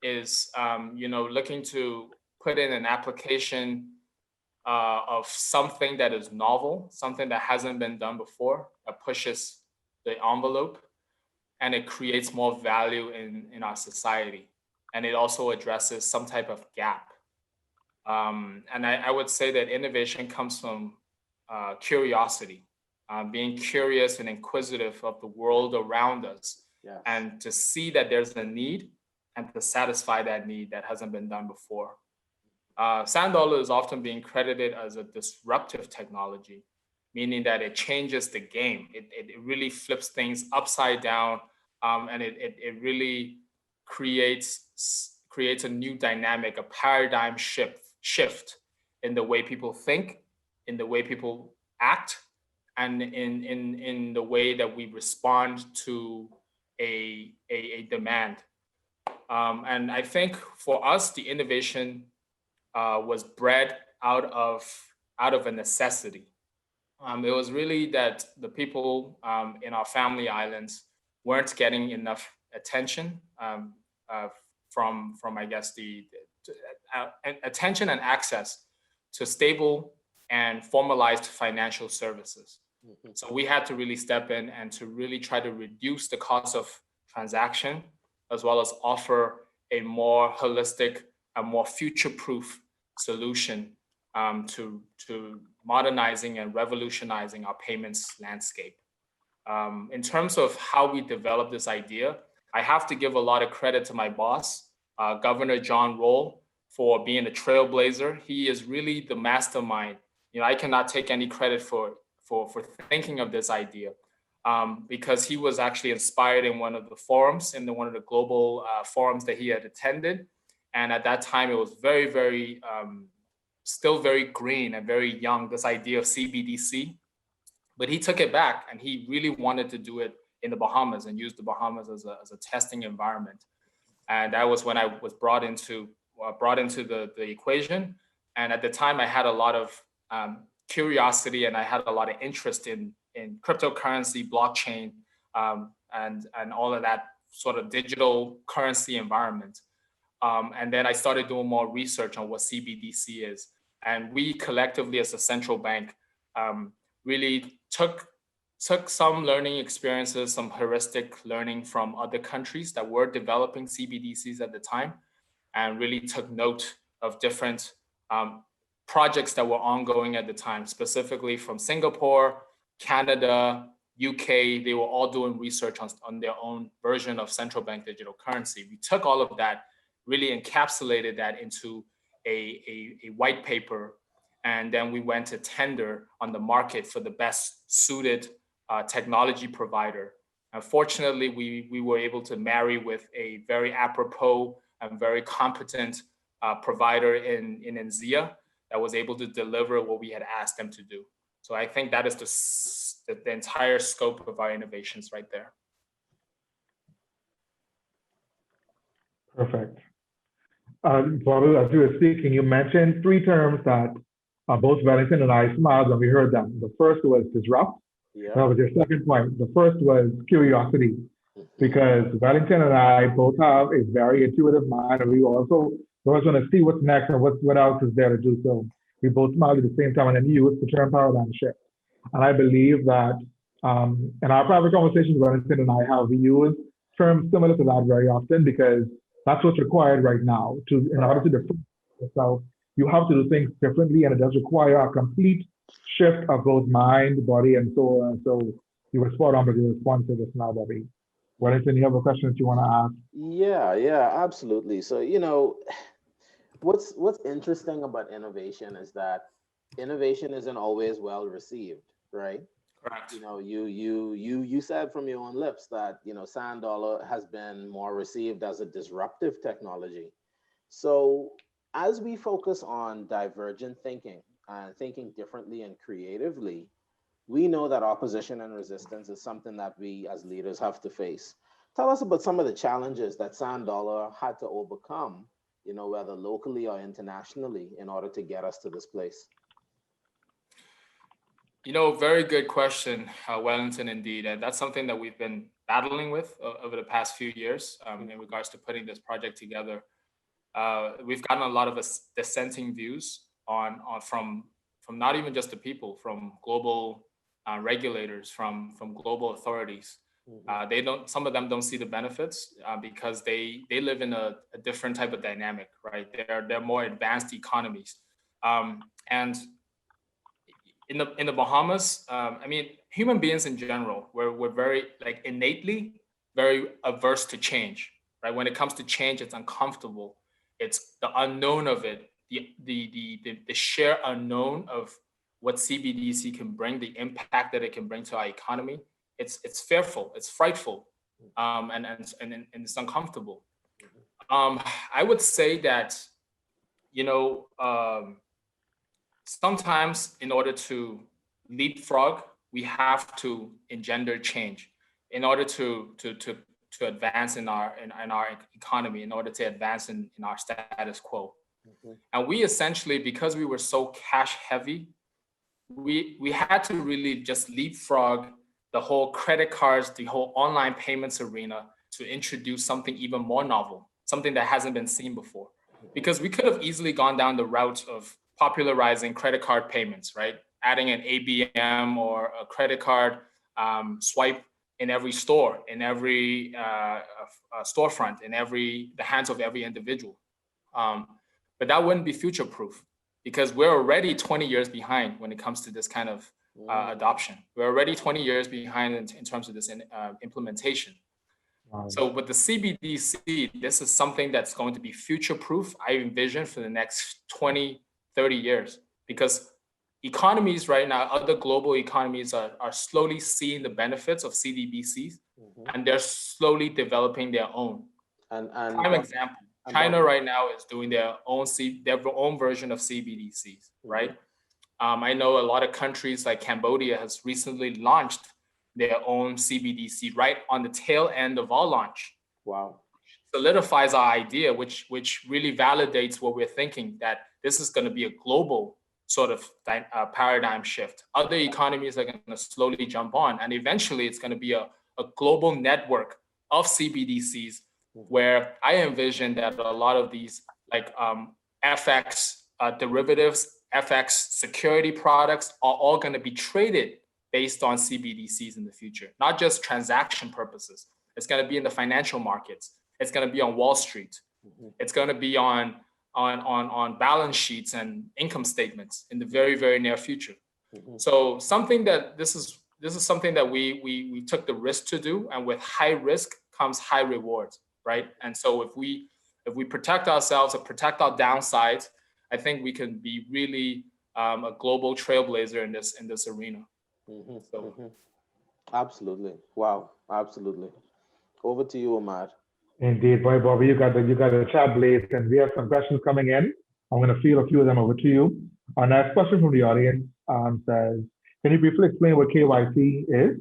is looking to put in an application of something that is novel, something that hasn't been done before, that pushes the envelope, and it creates more value in our society. and it also addresses some type of gap. And I would say that innovation comes from curiosity, being curious and inquisitive of the world around us, Yes. and to see that there's a need and to satisfy that need that hasn't been done before. Sand dollar is often being credited as a disruptive technology, meaning that it changes the game. It really flips things upside down, and it really creates a new dynamic, a paradigm shift in the way people think, in the way people act, and in the way that we respond to a demand. And I think for us, the innovation was bred out of a necessity. It was really that the people in our family islands weren't getting enough attention from I guess the attention and access to stable and formalized financial services. So we had to really step in and to really try to reduce the cost of transaction, as well as offer a more holistic, a more future-proof solution to modernizing and revolutionizing our payments landscape. In terms of how we developed this idea, I have to give a lot of credit to my boss, Governor John Roll, for being a trailblazer. He is really the mastermind. I cannot take any credit for thinking of this idea, because he was actually inspired in one of the forums, in one of the global forums that he had attended. And at that time, it was very, very, still very green and very young, this idea of CBDC. But he took it back and he really wanted to do it in the Bahamas and use the Bahamas as a testing environment. And that was when I was brought into the equation. And at the time, I had a lot of curiosity and I had a lot of interest in cryptocurrency, blockchain, and all of that sort of digital currency environment. And then I started doing more research on what CBDC is. And we collectively as a central bank really took some learning experiences, some heuristic learning from other countries that were developing CBDCs at the time, and really took note of different projects that were ongoing at the time, specifically from Singapore, Canada, UK. They were all doing research on their own version of central bank digital currency. We took all of that, really encapsulated that into a white paper, and then we went to tender on the market for the best suited technology provider. Unfortunately, we were able to marry with a very apropos and very competent provider in NZIA that was able to deliver what we had asked them to do. So I think that is the entire scope of our innovations right there. Perfect. Bobby, as you were speaking, you mentioned three terms that both Wellington and I smiled when we heard them. The first was disrupt. Yeah. That was your second point. The first was curiosity, because Wellington and I both have a very intuitive mind, and we also want to see what's next and what else is there to do. So we both smiled at the same time, and then you used the term paradigm shift. And I believe that in our private conversations, Wellington and I have used terms similar to that very often, because that's what's required right now in order to differentiate yourself. You have to do things differently, and it does require a complete shift of both mind, body, and soul. And so you were spot on with your response to this now, Bobby. Wellington, you have a question that you want to ask? Yeah, absolutely. So, what's interesting about innovation is that innovation isn't always well received, right? Correct. You said from your own lips that sand dollar has been more received as a disruptive technology. So as we focus on divergent thinking and thinking differently and creatively, we know that opposition and resistance is something that we as leaders have to face. Tell us about some of the challenges that sand dollar had to overcome, whether locally or internationally, in order to get us to this place. Very good question, Wellington, indeed. And that's something that we've been battling with over the past few years in regards to putting this project together. We've gotten a lot of dissenting views from not even just the people, from global regulators, from global authorities. Some of them don't see the benefits because they live in a different type of dynamic, right? They're more advanced economies. And in the Bahamas, I mean, human beings in general, we're very like innately very averse to change, right? When it comes to change, it's uncomfortable. It's the unknown of it, the sheer unknown of what CBDC can bring, the impact that it can bring to our economy. It's fearful, it's frightful, and it's uncomfortable. I would say that, you know, sometimes in order to leapfrog, we have to engender change in order to advance in our economy, in order to advance in our status quo. And we essentially, because we were so cash heavy, we had to really just leapfrog the whole credit cards, the whole online payments arena to introduce something even more novel, something that hasn't been seen before. Because we could have easily gone down the route of popularizing credit card payments, right? Adding an ABM or a credit card swipe in every store, in every storefront, in the hands of every individual. But that wouldn't be future-proof because we're already 20 years behind when it comes to this kind of adoption. We're already 20 years behind in terms of this implementation. Wow. So with the CBDC, this is something that's going to be future-proof, I envision, for the next 20, 30 years, because economies right now, other global economies are slowly seeing the benefits of CBDCs, and they're slowly developing their own. And prime example, China right now is doing their own version of CBDCs, right? I know a lot of countries like Cambodia has recently launched their own CBDC right on the tail end of our launch. Wow. Solidifies our idea, which really validates what we're thinking, that this is going to be a global sort of paradigm shift. Other economies are going to slowly jump on, and eventually it's going to be a global network of CBDCs where I envision that a lot of these like FX derivatives, FX security products are all going to be traded based on CBDCs in the future, not just transaction purposes. It's going to be in the financial markets. It's going to be on Wall Street. It's going to be on balance sheets and income statements in the very, very near future. So this is something that we took the risk to do, and with high risk comes high rewards, right? And so if we protect ourselves and protect our downsides, I think we can be really a global trailblazer in this arena. Absolutely. Wow. Absolutely. Over to you, Ahmad. Indeed, boy, Bobby, you got the chat blazed, and we have some questions coming in. I'm going to field a few of them over to you. Our next question from the audience says, "Can you briefly explain what KYC is?"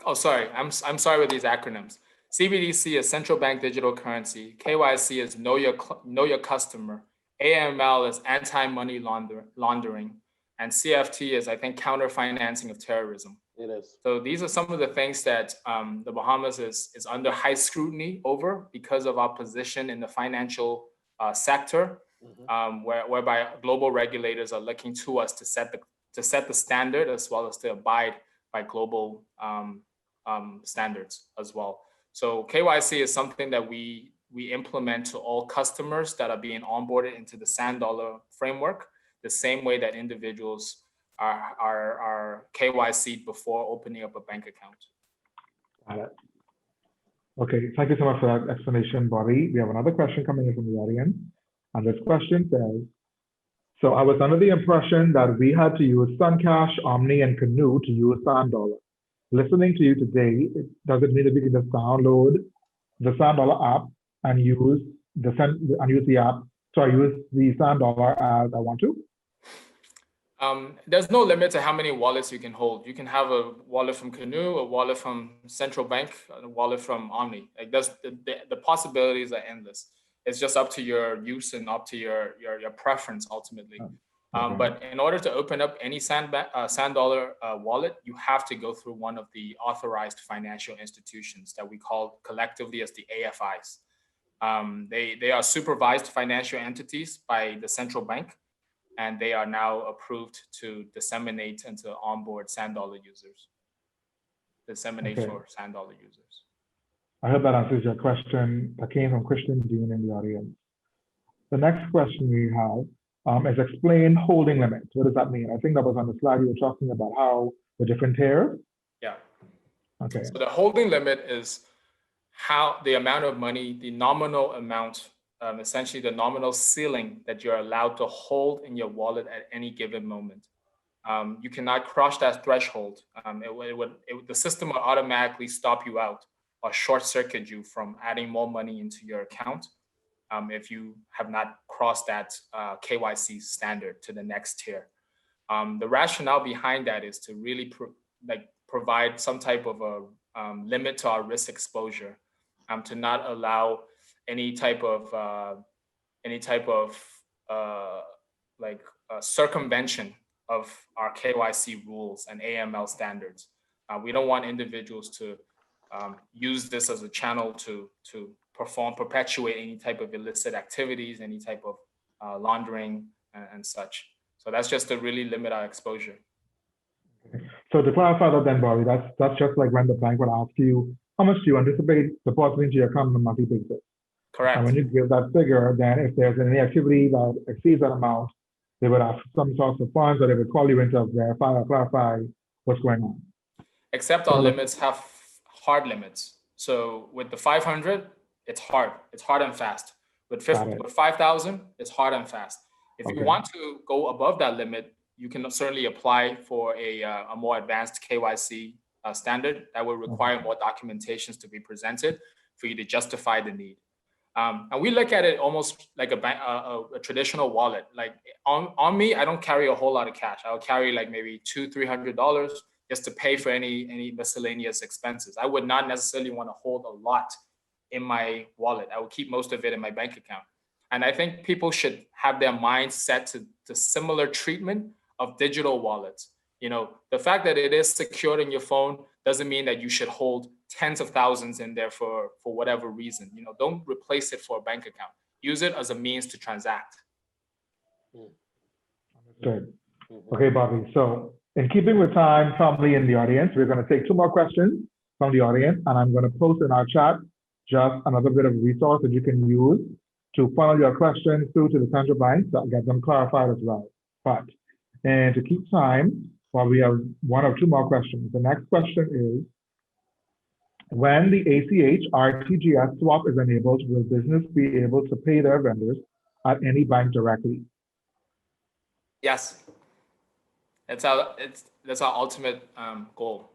Oh, sorry. I'm sorry with these acronyms. CBDC is central bank digital currency. KYC is know your customer. AML is anti-money laundering. And CFT is, I think, counter financing of terrorism. It is. So these are some of the things that the Bahamas is under high scrutiny over because of our position in the financial sector, whereby global regulators are looking to us to set the standard as well as to abide by global standards as well. So KYC is something that we implement to all customers that are being onboarded into the Sand Dollar framework, the same way that individuals are KYC'd before opening up a bank account. Got it. Okay, thank you so much for that explanation, Bobby. We have another question coming in from the audience. And this question says, "So I was under the impression that we had to use Suncash, Omni, and Canoe to use Sand Dollar. Listening to you today, does it mean that we can just download the Sand Dollar app and use the Sand Dollar as I want to?" There's no limit to how many wallets you can hold. You can have a wallet from Canoe, a wallet from Central Bank, a wallet from Omni. Like the possibilities are endless. It's just up to your use and up to your preference ultimately. But in order to open up any Sand Dollar wallet, you have to go through one of the authorized financial institutions that we call collectively as the AFIs. They are supervised financial entities by the central bank, and they are now approved to disseminate and to onboard Sand Dollar users. disseminate Okay. for sand dollar users. I hope that answers your question. That came from Christian Dean in the audience. The next question we have is explain holding limits. What does that mean? I think that was on the slide you were talking about how the different tiers. Yeah. Okay. So the holding limit is how the amount of money, the nominal amount, essentially the nominal ceiling that you're allowed to hold in your wallet at any given moment. You cannot cross that threshold. The system will automatically stop you out or short circuit you from adding more money into your account if you have not crossed that KYC standard to the next tier. The rationale behind that is to really provide some type of a limit to our risk exposure, to not allow any type of circumvention of our KYC rules and AML standards. We don't want individuals to use this as a channel to perpetuate any type of illicit activities, any type of laundering and such. So that's just to really limit our exposure. So to clarify that then, Bobby, that's just like when the bank would ask you, how much do you anticipate depositing to your account on a monthly basis? Correct. And when you give that figure, then if there's any activity that exceeds that amount, they would ask some source of funds, or they would call you in to verify or clarify what's going on. Except our limits have hard limits. So with the 500, it's hard and fast. With 5,000, it's hard and fast. If you want to go above that limit, you can certainly apply for a more advanced KYC standard that will require more documentations to be presented for you to justify the need. And we look at it almost like a traditional wallet. Like on me, I don't carry a whole lot of cash. I'll carry like maybe $200-300 just to pay for any miscellaneous expenses. I would not necessarily want to hold a lot in my wallet. I would keep most of it in my bank account. And I think people should have their minds set to similar treatment of digital wallets. You know, the fact that it is secured in your phone doesn't mean that you should hold tens of thousands in there for whatever reason. You know, don't replace it for a bank account. Use it as a means to transact. Understood. Okay, Bobby. So in keeping with time, probably in the audience, we're going to take 2 more questions from the audience, and I'm going to post in our chat just another bit of resource that you can use to funnel your questions through to the central bank to get them clarified as well. But, and to keep time, well, we have 1 or 2 more questions. The next question is, when the ACH RTGS swap is enabled, will business be able to pay their vendors at any bank directly? Yes, that's our ultimate goal.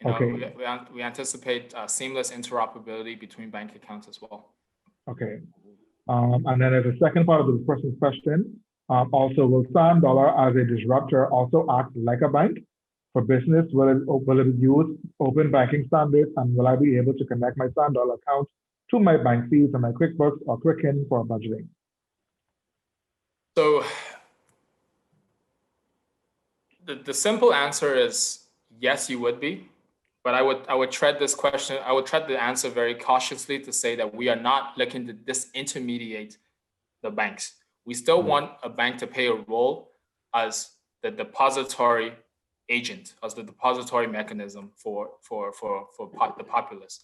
You know, we anticipate seamless interoperability between bank accounts as well. Okay. And then as a second part of the person's question, also, will Sand Dollar as a disruptor also act like a bank for business? Will it use open banking standards, and will I be able to connect my Sand Dollar account to my bank fees and my QuickBooks or Quicken for budgeting? So the simple answer is yes, you would be. But I would tread the answer very cautiously to say that we are not looking to disintermediate the banks. We still want a bank to play a role as the depository agent, as the depository mechanism for the populace.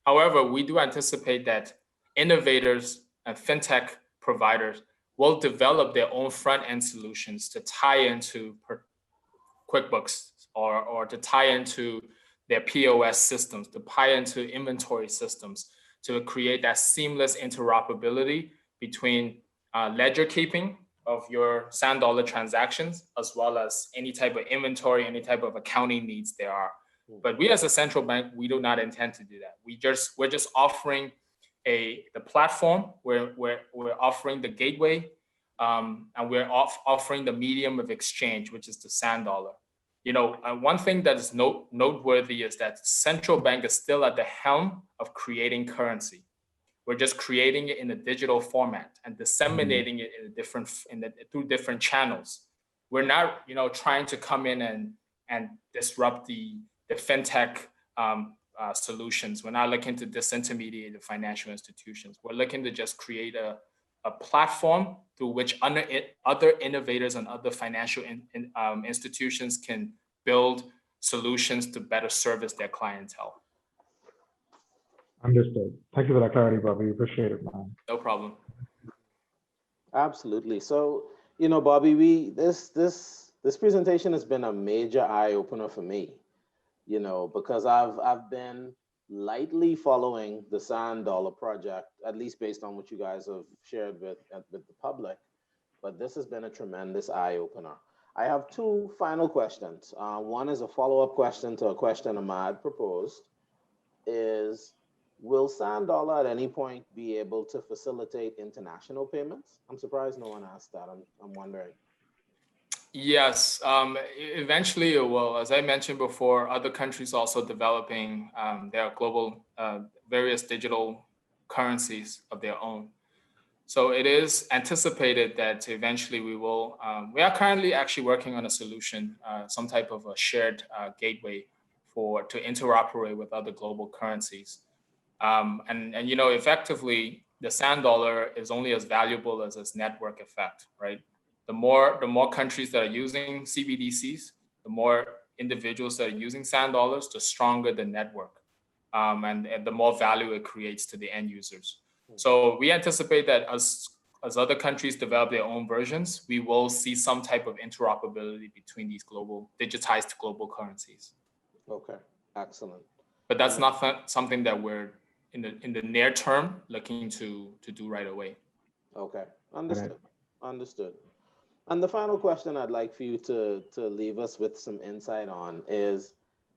However, we do anticipate that innovators and fintech providers will develop their own front-end solutions to tie into QuickBooks or to tie into their POS systems, to tie into inventory systems, to create that seamless interoperability between ledger keeping of your Sand Dollar transactions, as well as any type of inventory, any type of accounting needs there are. But we as a central bank, we do not intend to do that. We're just offering the platform, we're offering the gateway, and we're offering the medium of exchange, which is the Sand Dollar. You know, one thing that is noteworthy is that central bank is still at the helm of creating currency. We're just creating it in a digital format and disseminating it through different channels. We're not, you know, trying to come in and disrupt the fintech solutions. We're not looking to disintermediate the financial institutions. We're looking to just create a platform through which other innovators and other financial institutions can build solutions to better service their clientele. Understood. Thank you for that clarity, Bobby. Appreciate it, man. No problem. Absolutely. So, you know, Bobby, this presentation has been a major eye opener for me, you know, because I've been lightly following the Sand Dollar project, at least based on what you guys have shared with the public. But this has been a tremendous eye opener. I have two final questions. One is a follow-up question to a question Ahmad proposed. Is will Sand Dollar at any point be able to facilitate international payments? I'm surprised no one asked that. I'm wondering. Yes, eventually it will. As I mentioned before, other countries also developing their global various digital currencies of their own. So it is anticipated that eventually we will. We are currently actually working on a solution, some type of a shared gateway to interoperate with other global currencies. And you know, effectively, the Sand Dollar is only as valuable as its network effect, right? The more countries that are using CBDCs, the more individuals that are using Sand Dollars, the stronger the network, and the more value it creates to the end users. So we anticipate that as other countries develop their own versions, we will see some type of interoperability between these digitized global currencies. Okay, excellent. But that's not something that we're in the near term looking to do right away. Okay, understood. Understood. And the final question I'd like for you to leave us with some insight on is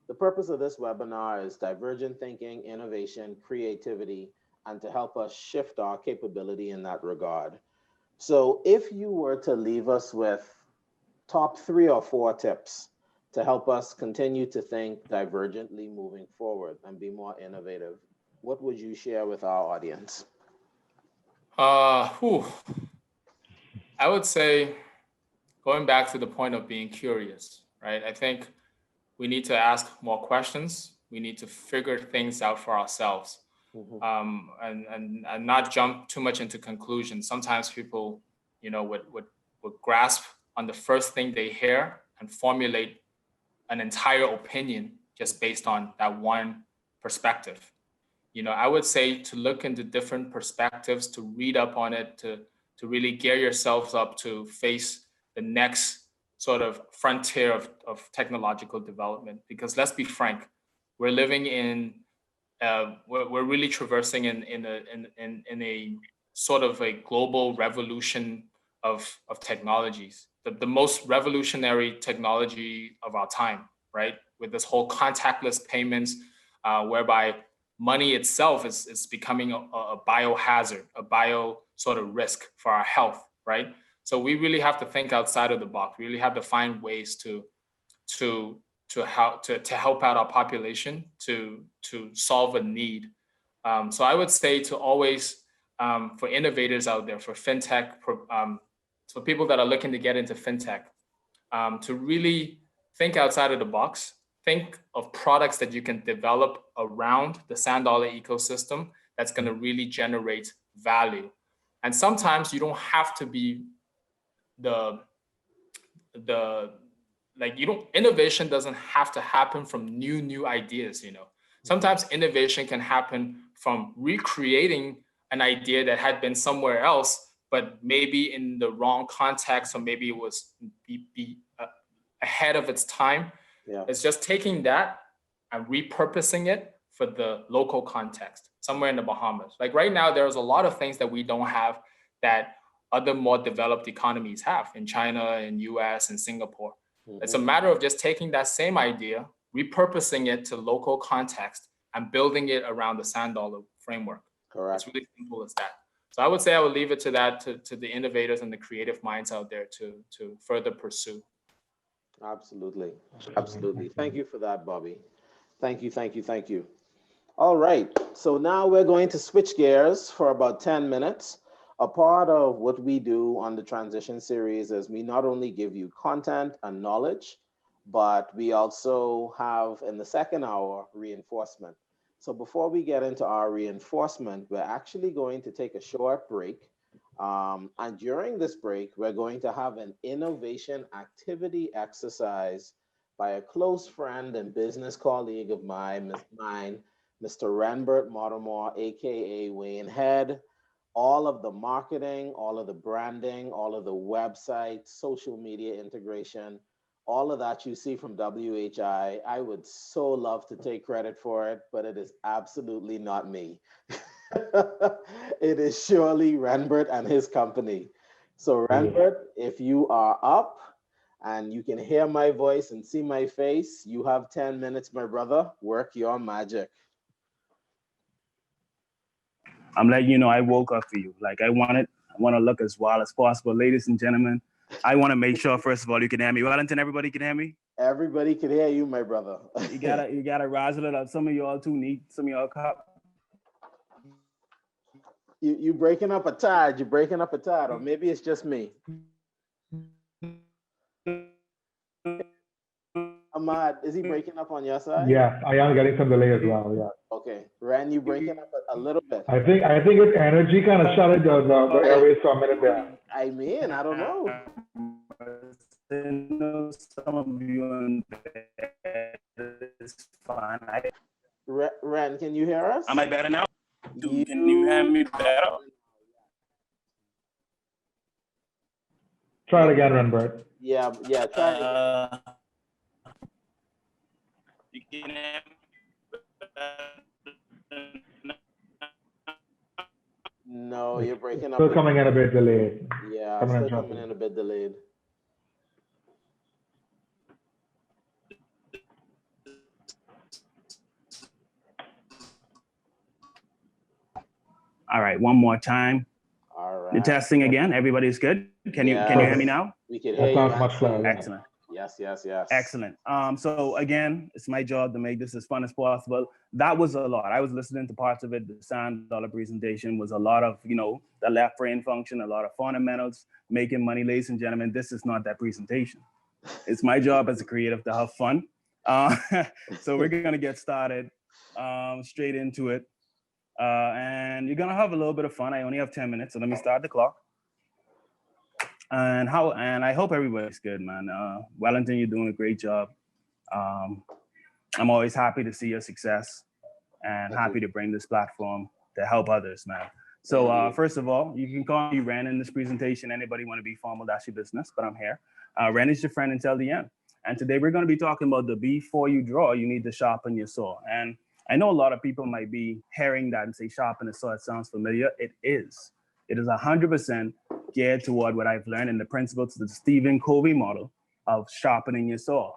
the purpose of this webinar is divergent thinking, innovation, creativity, and to help us shift our capability in that regard. So if you were to leave us with top 3 or 4 tips to help us continue to think divergently moving forward and be more innovative, what would you share with our audience? I would say, going back to the point of being curious, right? I think we need to ask more questions. We need to figure things out for ourselves, and not jump too much into conclusions. Sometimes people, you know, would grasp on the first thing they hear and formulate an entire opinion just based on that one perspective. You know, I would say to look into different perspectives, to read up on it, to really gear yourselves up to face the next sort of frontier of technological development. Because let's be frank, we're living in, we're really traversing in a sort of a global revolution of technologies, the most revolutionary technology of our time, right? With this whole contactless payments, whereby money itself is becoming a biohazard, a bio sort of risk for our health, right? So we really have to think outside of the box. We really have to find ways to help out our population to solve a need. So I would say to always, for innovators out there, for fintech, for people that are looking to get into fintech, to really think outside of the box. Think of products that you can develop around the Sand Dollar ecosystem that's going to really generate value. And sometimes you don't have to be innovation doesn't have to happen from new ideas, you know. Sometimes innovation can happen from recreating an idea that had been somewhere else, but maybe in the wrong context, or maybe it was ahead of its time. Yeah. It's just taking that and repurposing it for the local context, somewhere in the Bahamas. Like right now, there's a lot of things that we don't have that other more developed economies have in China, in US, and Singapore. It's a matter of just taking that same idea, repurposing it to local context, and building it around the Sand Dollar framework. Correct. It's really simple as that. So I would say I would leave it to that, to the innovators and the creative minds out there to further pursue. Absolutely. Absolutely. Thank you for that, Bobby. Thank you. All right. So now we're going to switch gears for about 10 minutes. A part of what we do on the transition series is we not only give you content and knowledge, but we also have in the second hour reinforcement. So before we get into our reinforcement, we're actually going to take a short break. And during this break, we're going to have an innovation activity exercise by a close friend and business colleague of mine, Mr. Ranbert Mortimer, aka Wayne Head. All of the marketing, all of the branding, all of the website, social media integration, all of that you see from WHI, I would so love to take credit for it, but it is absolutely not me. It is surely Ranbert and his company. So Ranbert, if you are up and you can hear my voice and see my face, you have 10 minutes, my brother. Work your magic. I'm letting you know I woke up for you. Like I want to look as wild as possible. Ladies and gentlemen, I want to make sure, first of all, you can hear me. Wellington, everybody can hear me? Everybody can hear you, my brother. you gotta razzle it up. Some of y'all too neat, some of y'all cop. You breaking up a tad, you're breaking up a tad, or maybe it's just me. Ahmad, is he breaking up on your side? Yeah, I am getting some delay as well. Yeah. Okay, Ran, you breaking up a little bit. I think its energy kind of shut the airways for a minute there. I mean, I don't know. Some of you in bed is fine. Ran, can you hear us? Am I better now? Can you hear me better? Try it again, Ranbert. Yeah, try it again. You can hear me? No, you're breaking up. Still coming in a bit delayed. Yeah, still coming in a bit delayed. All right, one more time. All right. You're testing again. Everybody's good. Can you hear me now? We can hear you. That sounds much clearer. Excellent. Yes. Excellent. So again, it's my job to make this as fun as possible. That was a lot. I was listening to parts of it. The sand dollar presentation was a lot of, the left brain function, a lot of fundamentals, making money, ladies and gentlemen. This is not that presentation. It's my job as a creative to have fun. So we're gonna get started straight into it. And you're gonna have a little bit of fun. I only have 10 minutes, so let me start the clock. And I hope everybody's good, man. Wellington, you're doing a great job. I'm always happy to see your success and happy to bring this platform to help others, man. So first of all, you can call me Ren in this presentation. Anybody want to be formal, that's your business, but I'm here. Ren is your friend until the end. And today we're going to be talking about the before you draw, you need to sharpen your saw. And I know a lot of people might be hearing that and say sharpen the saw. It sounds familiar. It is. It is 100% geared toward what I've learned in the principles of the Stephen Covey model of sharpening your saw.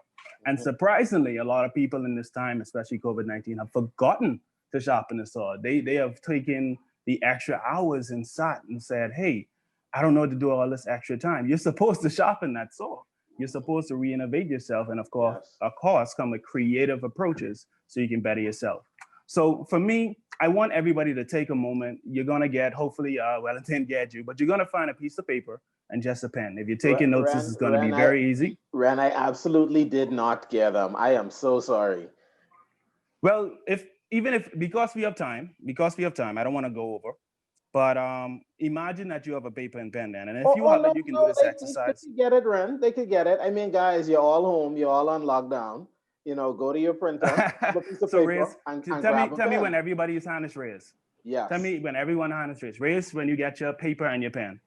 And surprisingly, a lot of people in this time, especially COVID-19, have forgotten to sharpen the saw. They have taken the extra hours and sat and said, hey, I don't know what to do all this extra time. You're supposed to sharpen that saw. You're supposed to re-innovate yourself. And of course, come with creative approaches so you can better yourself. So for me, I want everybody to take a moment. You're gonna get, hopefully, Wellington get you, but you're gonna find a piece of paper and just a pen. If you're taking notes, this is gonna be very easy. Ren, I absolutely did not get them. I am so sorry. Well, because we have time, I don't wanna go over, but imagine that you have a paper and pen then. And if you have it, you can do this exercise. They could get it, Ren, they could get it. I mean, guys, you're all home, you're all on lockdown. Go to your printer, have a piece of paper, and tell me when everybody's hand is raised. Yes. Tell me when everyone's hand is raised. Raise when you get your paper and your pen.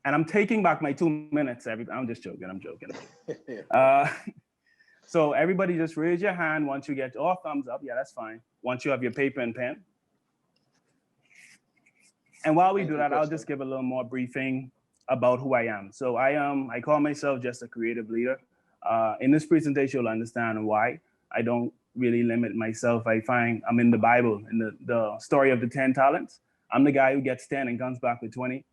And I'm taking back my 2 minutes. I'm just joking. I'm joking. So everybody just raise your hand once you get all thumbs up. Yeah, that's fine. Once you have your paper and pen. And while we do that, I'll just give a little more briefing about who I am. So I call myself just a creative leader. In this presentation, you'll understand why I don't really limit myself. I find I'm in the Bible, in the story of the 10 talents. I'm the guy who gets 10 and comes back with 20.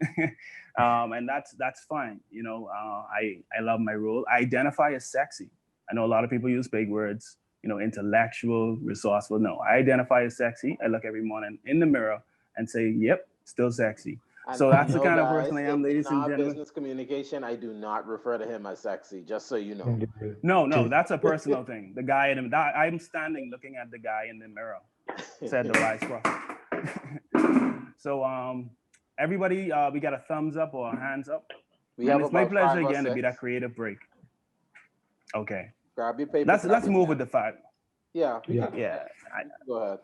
And that's fine. I love my role. I identify as sexy. I know a lot of people use big words, intellectual, resourceful. No, I identify as sexy. I look every morning in the mirror and say, yep, still sexy. And so that's the kind of person I am, ladies and gentlemen. Business communication, I do not refer to him as sexy, just so you know. No, that's a personal thing. The guy I'm standing looking at the guy in the mirror, said the wise prophet. So everybody, we got a thumbs up or hands up. It's my pleasure again to be that creative break. Okay. Grab your paper. Let's move with the 5. Yeah. Yeah. Go ahead.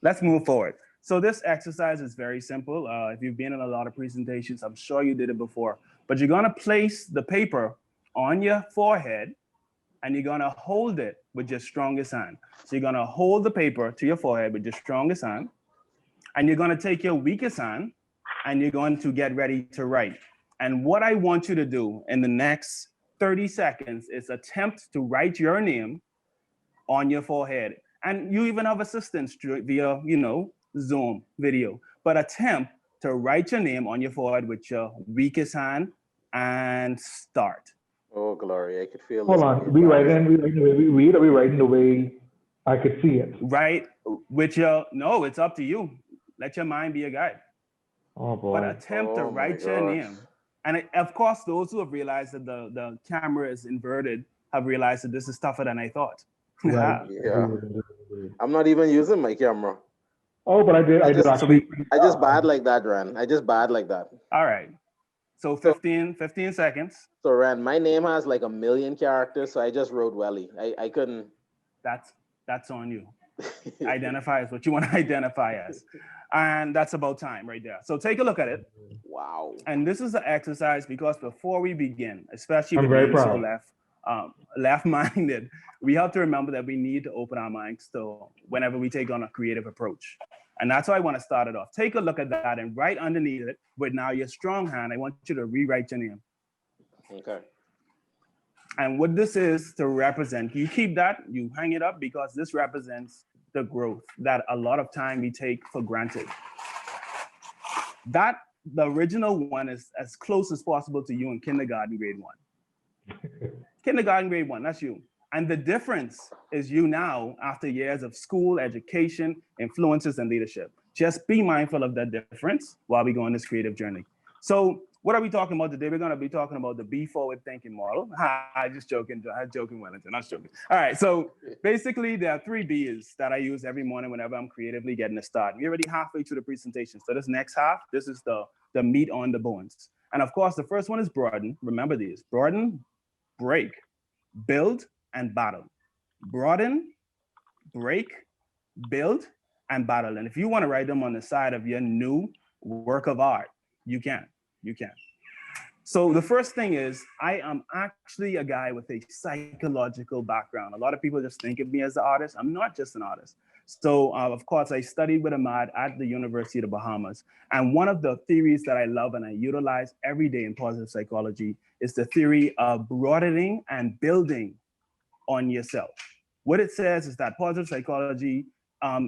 Let's move forward. So this exercise is very simple. If you've been in a lot of presentations, I'm sure you did it before, but you're gonna place the paper on your forehead and you're gonna hold it with your strongest hand. So you're gonna hold the paper to your forehead with your strongest hand, and you're gonna take your weakest hand and you're going to get ready to write. And what I want you to do in the next 30 seconds is attempt to write your name on your forehead. And you even have assistance via, Zoom video, but attempt to write your name on your forehead with your weakest hand and start. Oh, glory, I could feel Hold this. on. We writing the way we read, or we writing the way I could see it? Right with no, it's up to you. Let your mind be a guide. Oh boy. But attempt to write your name. And of course, those who have realized that the camera is inverted have realized that this is tougher than I thought. Right. Yeah. I'm not even using my camera. Oh, but I did actually. I just bad like that, Ran. I just bad like that. All right. So 15 seconds. So Ran, my name has like 1 million characters, so I just wrote Welly. I couldn't. That's on you. Identify as what you want to identify as. And that's about time right there. So take a look at it. Wow. And this is an exercise because before we begin, especially I'm with very being so proud. left-minded, we have to remember that we need to open our minds to whenever we take on a creative approach. And that's how I want to start it off. Take a look at that, and right underneath it, with now your strong hand, I want you to rewrite your name. Okay. And what this is to represent, you keep that, you hang it up, because this represents the growth that a lot of time we take for granted. That the original one is as close as possible to you in kindergarten grade 1. Kindergarten grade 1, that's you. And the difference is you now, after years of school, education, influences, and leadership. Just be mindful of that difference while we go on this creative journey. So what are we talking about today? We're going to be talking about the be forward thinking model. Just joking, Wellington, not joking. All right, so basically there are 3 B's that I use every morning whenever I'm creatively getting a start. We're already halfway through the presentation. So this next half, this is the meat on the bones. And of course, the first one is broaden. Remember these: broaden, break, build, and battle. Broaden, break, build, and battle. And if you want to write them on the side of your new work of art, you can. So the first thing is, I am actually a guy with a psychological background. A lot of people just think of me as an artist. I'm not just an artist. So of course, I studied with Ahmad at the University of the Bahamas. And one of the theories that I love and I utilize every day in positive psychology is the theory of broadening and building on yourself. What it says is that positive psychology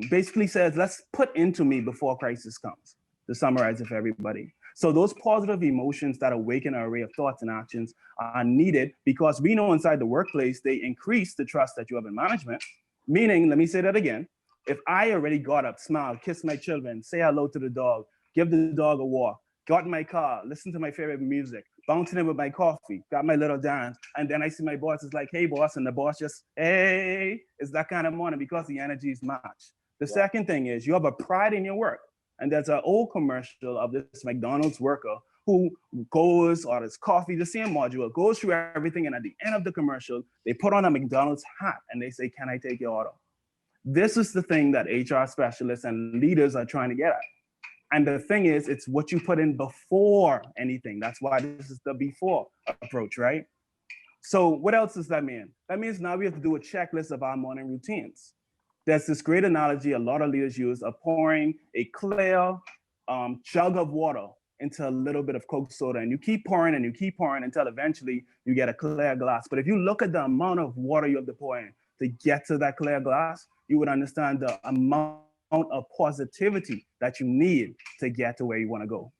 basically says, let's put into me before crisis comes, to summarize it for everybody. So those positive emotions that awaken an array of thoughts and actions are needed because we know inside the workplace, they increase the trust that you have in management. Meaning, let me say that again. If I already got up, smiled, kissed my children, say hello to the dog, give the dog a walk, got in my car, listened to my favorite music, bouncing in with my coffee, got my little dance, and then I see my boss is like, hey, boss, and the boss just, hey, it's that kind of morning because the energy is matched. The second thing is you have a pride in your work. And there's an old commercial of this McDonald's worker who goes, orders coffee, the same module, goes through everything, and at the end of the commercial, they put on a McDonald's hat and they say, can I take your order? This is the thing that HR specialists and leaders are trying to get at. And the thing is, it's what you put in before anything. That's why this is the before approach, right? So what else does that mean? That means now we have to do a checklist of our morning routines. There's this great analogy a lot of leaders use of pouring a clear jug of water into a little bit of Coke soda, and you keep pouring until eventually you get a clear glass. But if you look at the amount of water you have to pour in to get to that clear glass, you would understand the amount of positivity that you need to get to where you want to go.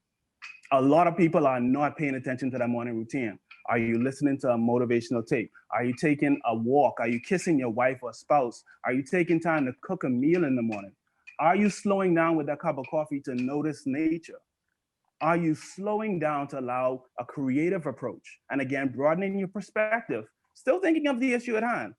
A lot of people are not paying attention to that morning routine. Are you listening to a motivational tape? Are you taking a walk? Are you kissing your wife or spouse? Are you taking time to cook a meal in the morning? Are you slowing down with that cup of coffee to notice nature? Are you slowing down to allow a creative approach? And again, broadening your perspective, still thinking of the issue at hand.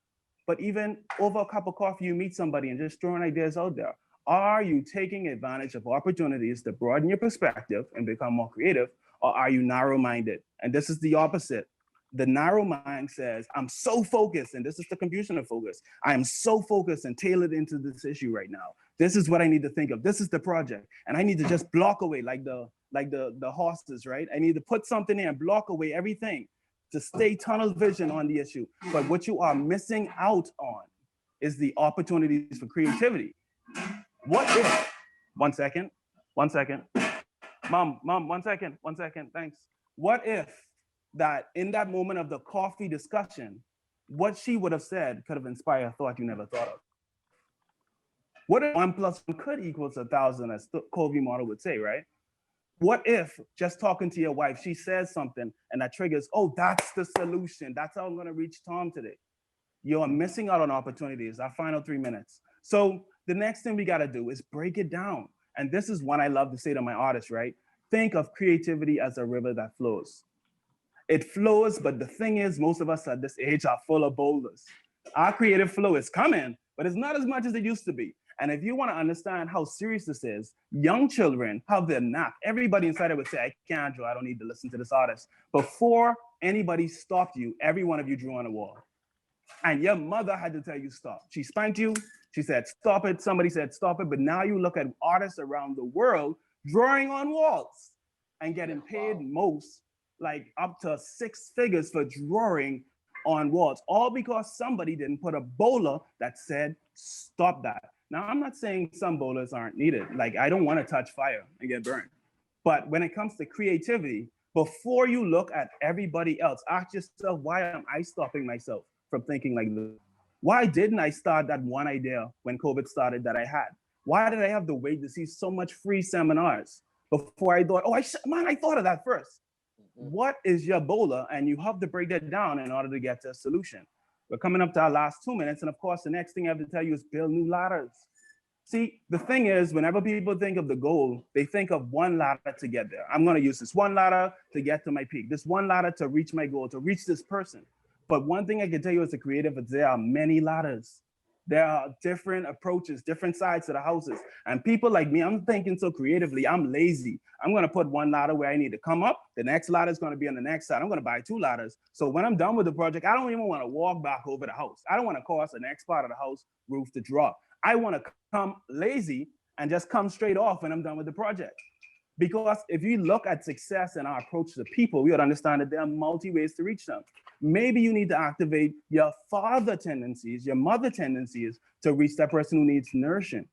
But even over a cup of coffee, you meet somebody and just throwing ideas out there. Are you taking advantage of opportunities to broaden your perspective and become more creative? Or are you narrow-minded? And this is the opposite. The narrow mind says, I'm so focused, and this is the confusion of focus. I am so focused and tailored into this issue right now. This is what I need to think of. This is the project. And I need to just block away like the horses, right? I need to put something in and block away everything to stay tunnel vision on the issue. But what you are missing out on is the opportunities for creativity. What if, one second. Mom, 1 second, thanks. What if that in that moment of the coffee discussion, what she would have said could have inspired a thought you never thought of? What if 1 + 1 could equal 1,000, as Covey model would say, right? What if just talking to your wife, she says something and that triggers, oh, that's the solution. That's how I'm gonna reach Tom today. You're missing out on opportunities. Our final 3 minutes. So the next thing we gotta do is break it down. And this is one I love to say to my artists, right? Think of creativity as a river that flows. It flows, but the thing is, most of us at this age are full of boulders. Our creative flow is coming, but it's not as much as it used to be. And if you want to understand how serious this is, young children have their knack. Everybody inside it would say, I can't draw, I don't need to listen to this artist. Before anybody stopped you, every one of you drew on a wall. And your mother had to tell you stop. She spanked you, she said, stop it. Somebody said, stop it. But now you look at artists around the world drawing on walls and getting paid most, like up to 6 figures for drawing on walls, all because somebody didn't put a bowler that said, stop that. Now, I'm not saying some bowlers aren't needed. Like, I don't want to touch fire and get burned. But when it comes to creativity, before you look at everybody else, ask yourself, why am I stopping myself from thinking like this? Why didn't I start that one idea when COVID started that I had? Why did I have to wait to see so much free seminars before I thought, oh, I thought of that first. What is your bowler? And you have to break that down in order to get to a solution. We're coming up to our last 2 minutes. And of course, the next thing I have to tell you is build new ladders. See, the thing is, whenever people think of the goal, they think of one ladder to get there. I'm going to use this one ladder to get to my peak, this one ladder to reach my goal, to reach this person. But one thing I can tell you as a creative is there are many ladders. There are different approaches, different sides to the houses. And people like me, I'm thinking so creatively, I'm lazy. I'm gonna put one ladder where I need to come up. The next ladder is gonna be on the next side. I'm gonna buy 2 ladders. So when I'm done with the project, I don't even wanna walk back over the house. I don't wanna cause the next part of the house roof to drop. I wanna come lazy and just come straight off when I'm done with the project. Because if you look at success and our approach to people, we would understand that there are multi ways to reach them. Maybe you need to activate your father tendencies, your mother tendencies to reach that person who needs nourishing.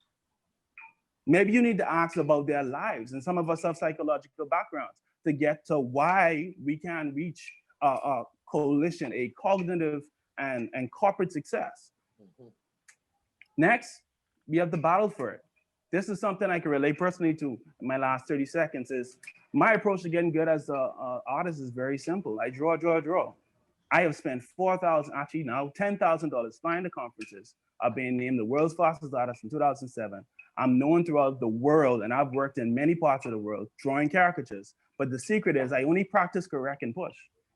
Maybe you need to ask about their lives. And some of us have psychological backgrounds to get to why we can reach a coalition, a cognitive and corporate success. Next, we have the battle for it. This is something I can relate personally to in my last 30 seconds is my approach to getting good as an artist is very simple. I draw. I have spent $10,000 flying to conferences. I've been named the world's fastest artist in 2007. I'm known throughout the world, and I've worked in many parts of the world drawing caricatures. But the secret is I only practice, correct, and push.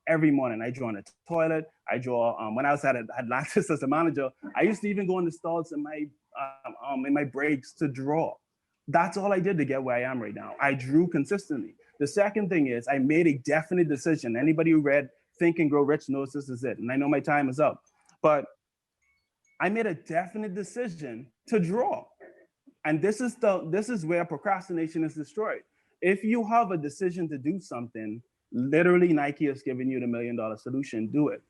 Every morning I draw in the toilet. I draw, when I was at Atlantis as a manager, I used to even go in the stalls in my breaks to draw. That's all I did to get where I am right now. I drew consistently. The second thing is I made a definite decision. Anybody who read Think and Grow Rich knows this is it. And I know my time is up, but I made a definite decision to draw. And this is where procrastination is destroyed. If you have a decision to do something, literally Nike is giving you the $1 million solution, do it.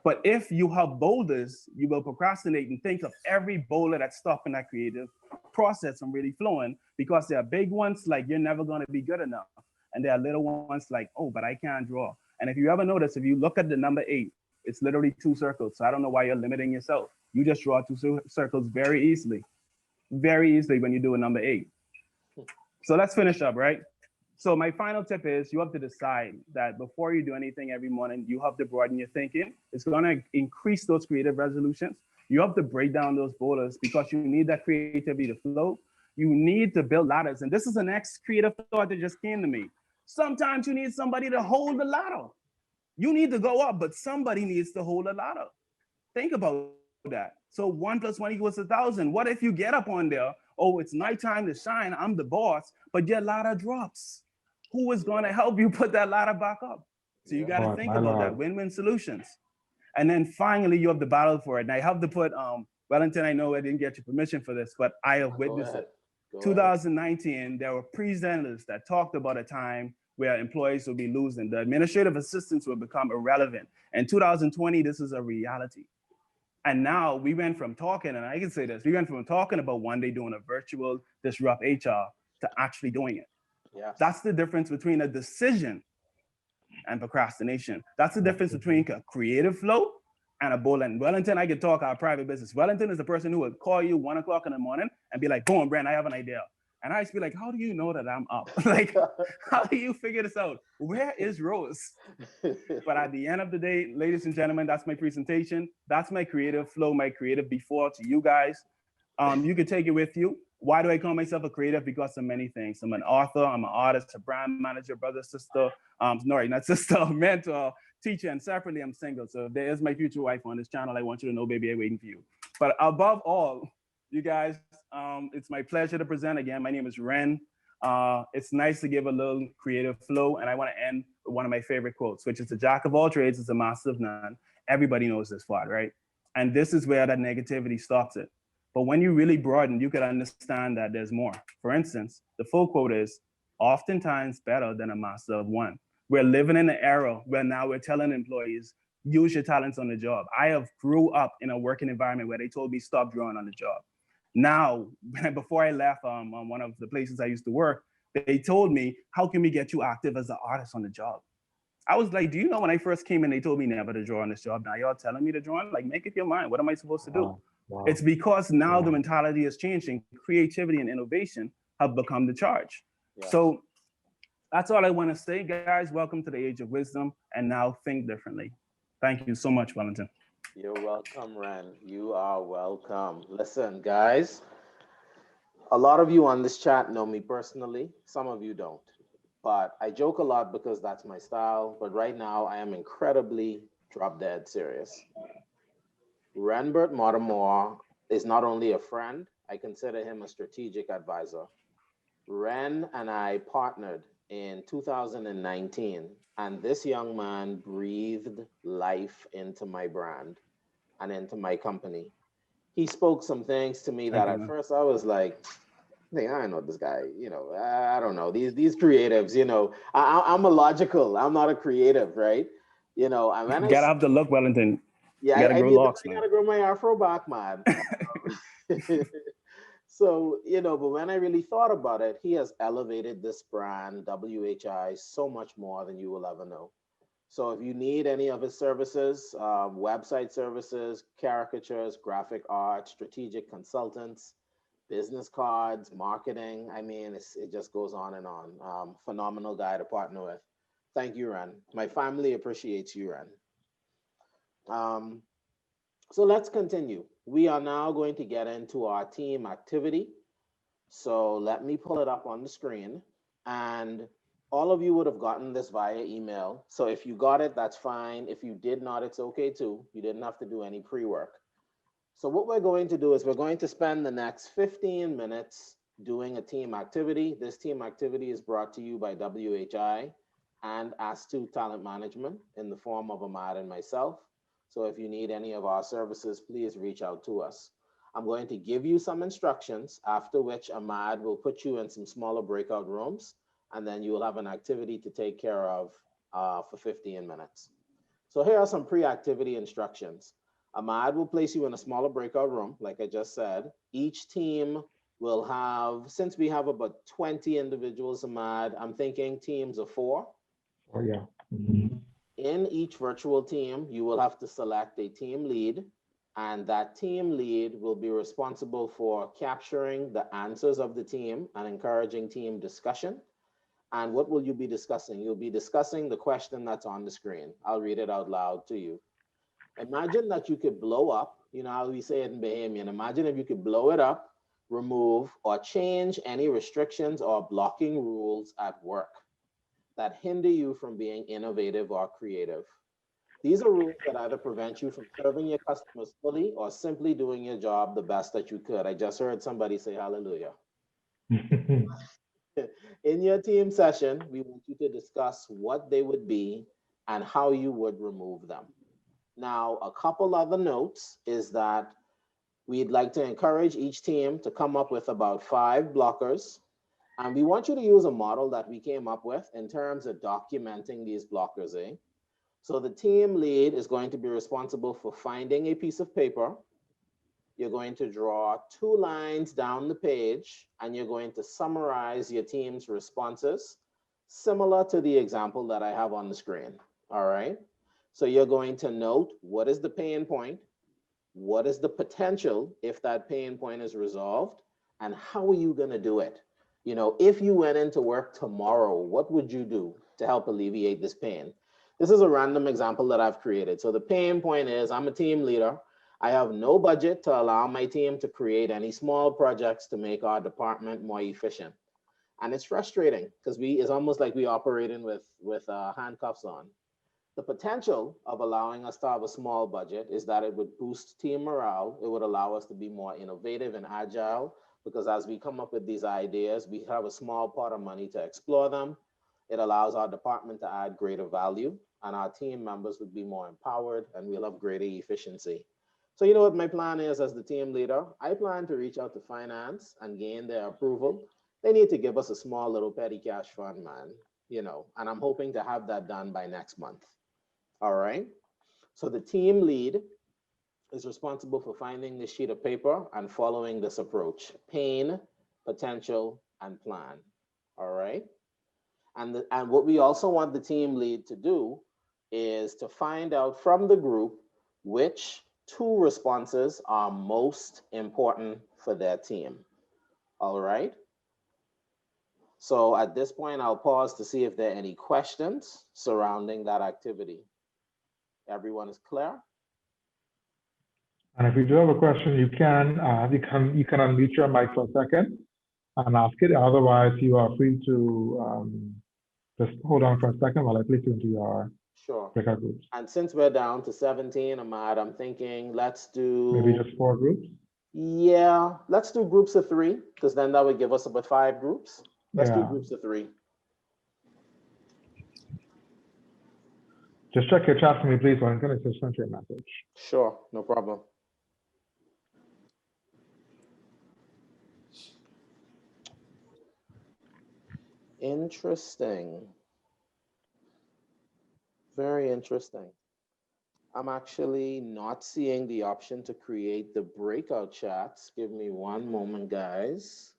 But if you have boulders, you will procrastinate and think of every boulder that's stopping that creative process from really flowing, because there are big ones like you're never going to be good enough. And there are little ones like, oh, but I can't draw. And if you ever notice, if you look at the number 8, it's literally 2 circles. So I don't know why you're limiting yourself. You just draw 2 circles very easily when you do a number 8. So let's finish up, right? So my final tip is you have to decide that before you do anything every morning, you have to broaden your thinking. It's going to increase those creative resolutions. You have to break down those boulders because you need that creativity to flow. You need to build ladders. And this is the next creative thought that just came to me. Sometimes you need somebody to hold the ladder. You need to go up, but somebody needs to hold the ladder. Think about that. So 1 + 1 = 1,000. What if you get up on there? Oh, it's nighttime to shine. I'm the boss, but your ladder drops. Who is going to help you put that ladder back up? So you Yeah. got to Lord, think my about that Lord. win-win solutions. And then finally, you have the battle for it. And I have to put, Wellington, I know I didn't get your permission for this, but I have Go witnessed ahead. it. Go ahead. 2019, there were presenters that talked about a time where employees would be losing. The administrative assistants would become irrelevant. In 2020, this is a reality. And now we went from talking, and I can say this, we went from talking about one day doing a virtual disrupt HR to actually doing it. Yes. That's the difference between a decision and procrastination. That's the difference between a creative flow and a bull. And Wellington, I could talk our private business. Wellington is the person who would call you 1 o'clock in the morning and be like, boom, Brent, I have an idea. And I just be like, how do you know that I'm up? Like, how do you figure this out? Where is Rose? But at the end of the day, ladies and gentlemen, that's my presentation. That's my creative flow, my creative before to you guys. You can take it with you. Why do I call myself a creative? Because of many things. I'm an author, I'm an artist, a brand manager, brother, sister, not sister, mentor, teacher, and separately, I'm single. So if there is my future wife on this channel, I want you to know, baby, I'm waiting for you. But above all, you guys, it's my pleasure to present again. My name is Ren. It's nice to give a little creative flow, and I want to end with one of my favorite quotes, which is the jack of all trades is a master of none. Everybody knows this part, right? And this is where that negativity stops it. But when you really broaden, you could understand that there's more. For instance, the full quote is, oftentimes better than a master of one. We're living in an era where now we're telling employees, use your talents on the job. I have grew up in a working environment where they told me stop drawing on the job. Now, before I left on one of the places I used to work, they told me, how can we get you active as an artist on the job? I was like, do you know when I first came in, they told me never to draw on this job. Now y'all telling me to draw on? Like, make up your mind. What am I supposed to do? Wow. Wow. It's because now Wow. the mentality is changing. Creativity and innovation have become the charge. Yeah. So that's all I want to say, guys. Welcome to the age of wisdom, and now think differently. Thank you so much, Wellington. You're welcome, Ren. You are welcome. Listen, guys, a lot of you on this chat know me personally. Some of you don't. But I joke a lot because that's my style. But right now, I am incredibly drop dead serious. Renbert Mortimer is not only a friend, I consider him a strategic advisor. Ren and I partnered in 2019, and this young man breathed life into my brand and into my company. He spoke some things to me that at first I was like, hey, I know this guy, I don't know, these creatives, I'm a logical, I'm not a creative, right? And when You gotta have the look, Wellington. yeah, You gotta grow locks, I man. gotta grow my afro back, man. So, but when I really thought about it, he has elevated this brand, WHI, so much more than you will ever know. So if you need any of his services, website services, caricatures, graphic art, strategic consultants, business cards, marketing, I mean, it just goes on and on. Phenomenal guy to partner with. Thank you, Ren. My family appreciates you, Ren. So let's continue. We are now going to get into our team activity. So let me pull it up on the screen. And all of you would have gotten this via email. So if you got it, that's fine. If you did not, it's okay too. You didn't have to do any pre-work. So what we're going to do is we're going to spend the next 15 minutes doing a team activity. This team activity is brought to you by WHI and Astute Talent Management in the form of Ahmad and myself. So if you need any of our services, please reach out to us. I'm going to give you some instructions, after which Ahmad will put you in some smaller breakout rooms, and then you will have an activity to take care of for 15 minutes. So here are some pre-activity instructions. Ahmad will place you in a smaller breakout room, like I just said. Each team will have, since we have about 20 individuals, Ahmad, I'm thinking teams of 4. Oh, yeah. Mm-hmm. In each virtual team, you will have to select a team lead, and that team lead will be responsible for capturing the answers of the team and encouraging team discussion. And what will you be discussing? You'll be discussing the question that's on the screen. I'll read it out loud to you. Imagine that you could blow up, how we say it in Bahamian, imagine if you could blow it up, remove, or change any restrictions or blocking rules at work that hinder you from being innovative or creative. These are rules that either prevent you from serving your customers fully or simply doing your job the best that you could. I just heard somebody say hallelujah. In your team session, we want you to discuss what they would be and how you would remove them. Now, a couple other notes is that we'd like to encourage each team to come up with about 5 blockers. And we want you to use a model that we came up with in terms of documenting these blockers, eh? So the team lead is going to be responsible for finding a piece of paper. You're going to draw 2 lines down the page, and you're going to summarize your team's responses, similar to the example that I have on the screen, all right? So you're going to note, what is the pain point? What is the potential if that pain point is resolved? And how are you gonna do it? You know, if you went into work tomorrow, what would you do to help alleviate this pain? This is a random example that I've created. So the pain point is, I'm a team leader. I have no budget to allow my team to create any small projects to make our department more efficient. And it's frustrating because it's almost like we operating with handcuffs on. The potential of allowing us to have a small budget is that it would boost team morale. It would allow us to be more innovative and agile, because as we come up with these ideas, we have a small pot of money to explore them. It allows our department to add greater value, and our team members would be more empowered, and we'll have greater efficiency. So you know what my plan is as the team leader? I plan to reach out to finance and gain their approval. They need to give us a small little petty cash fund, man, you know, and I'm hoping to have that done by next month. All right. So the team lead is responsible for finding this sheet of paper and following this approach: pain, potential, and plan. All right. And what we also want the team lead to do is to find out from the group which 2 responses are most important for their team. All right. So at this point, I'll pause to see if there are any questions surrounding that activity. Everyone is clear? And if you do have a question, you can unmute your mic for a second and ask it. Otherwise, you are free to just hold on for a second while I place you into your breakout groups. And since we're down to 17, Ahmad, I'm thinking let's do maybe just 4 groups. Yeah, let's do groups of 3, because then that would give us about 5 groups. Let's do groups of 3. Just check your chat for me, please. I'm going to send you a message. Sure, no problem. Interesting. Very interesting. I'm actually not seeing the option to create the breakout chats. Give me one moment, guys.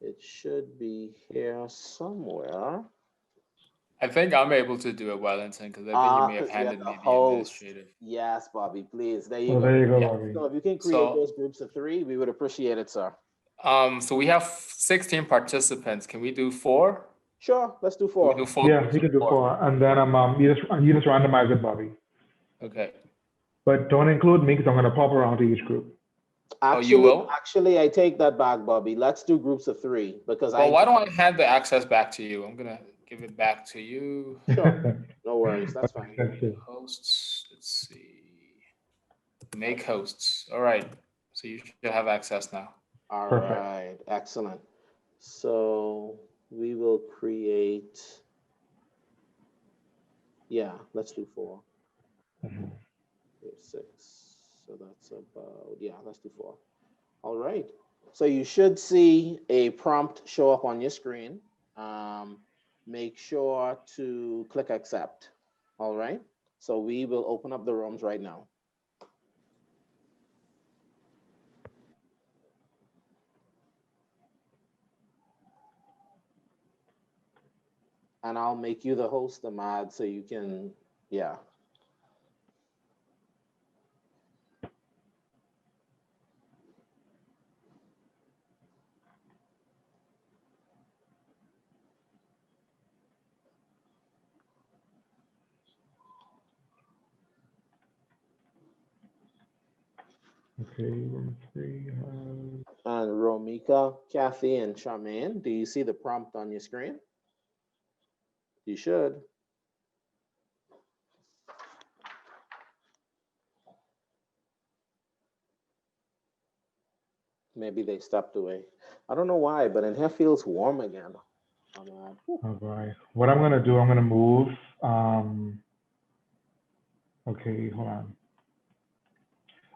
It should be here somewhere. I think I'm able to do it, Wellington, because I think you may have handed me the administrative. Yes, Bobby, please. There you go. There you go, Bobby. So if you can create those groups of 3, we would appreciate it, sir. So we have 16 participants. Can we do 4? Sure, let's do 4. Can we do 4? Yeah, you can do 4, and then you just randomize it, Bobby. Okay. But don't include me because I'm going to pop around to each group. Actually, you will? Actually, I take that back, Bobby. Let's do groups of 3 because why don't I hand the access back to you? I'm gonna give it back to you. Sure. No worries. That's fine. Hosts. Let's see. Make hosts. All right. So you should have access now. All right. Excellent. So we will create. Yeah, let's do 4. 6. So that's about, yeah, let's do 4. All right. So you should see a prompt show up on your screen. Make sure to click accept. All right. So we will open up the rooms right now. And I'll make you the host, Ahmad, so you can, yeah. Okay, let's see. And Romika, Kathy, and Charmaine, do you see the prompt on your screen? You should. Maybe they stepped away. I don't know why, but in here feels warm again. Ahmad. All right. What I'm gonna do, I'm gonna move. Okay, hold on.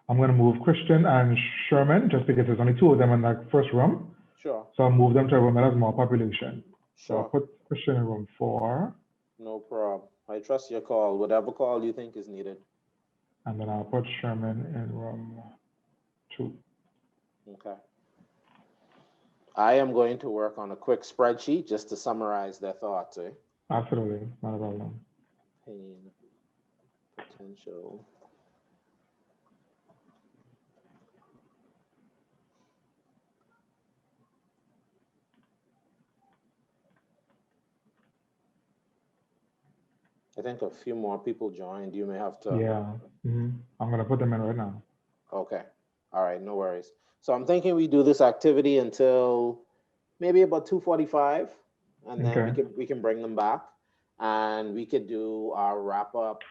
I'm gonna move Christian and Sherman just because there's only two of them in that first room. Sure, So I'll move them to a room that has more population. So I'll sure. put Christian in room 4, No problem. I trust your call, whatever call you think is needed. and then I'll put Sherman in room 2. Okay. I am going to work on a quick spreadsheet just to summarize their thoughts, eh? Absolutely, not a problem. Pain, potential. I think a few more people joined. You may have to. Yeah, I'm gonna put them in right now. Okay. All right, no worries. So I'm thinking we do this activity until maybe about 2:45, and then Okay. we can bring them back, and we could do our wrap up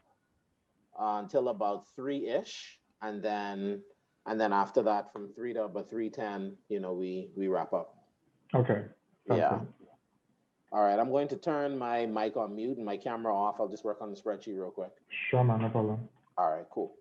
until about 3-ish, and then after that from 3 to about 3:10, we wrap up. Okay. Sounds Yeah. good. All right, I'm going to turn my mic on mute and my camera off. I'll just work on the spreadsheet real quick. Sure, man, no problem. All right, cool.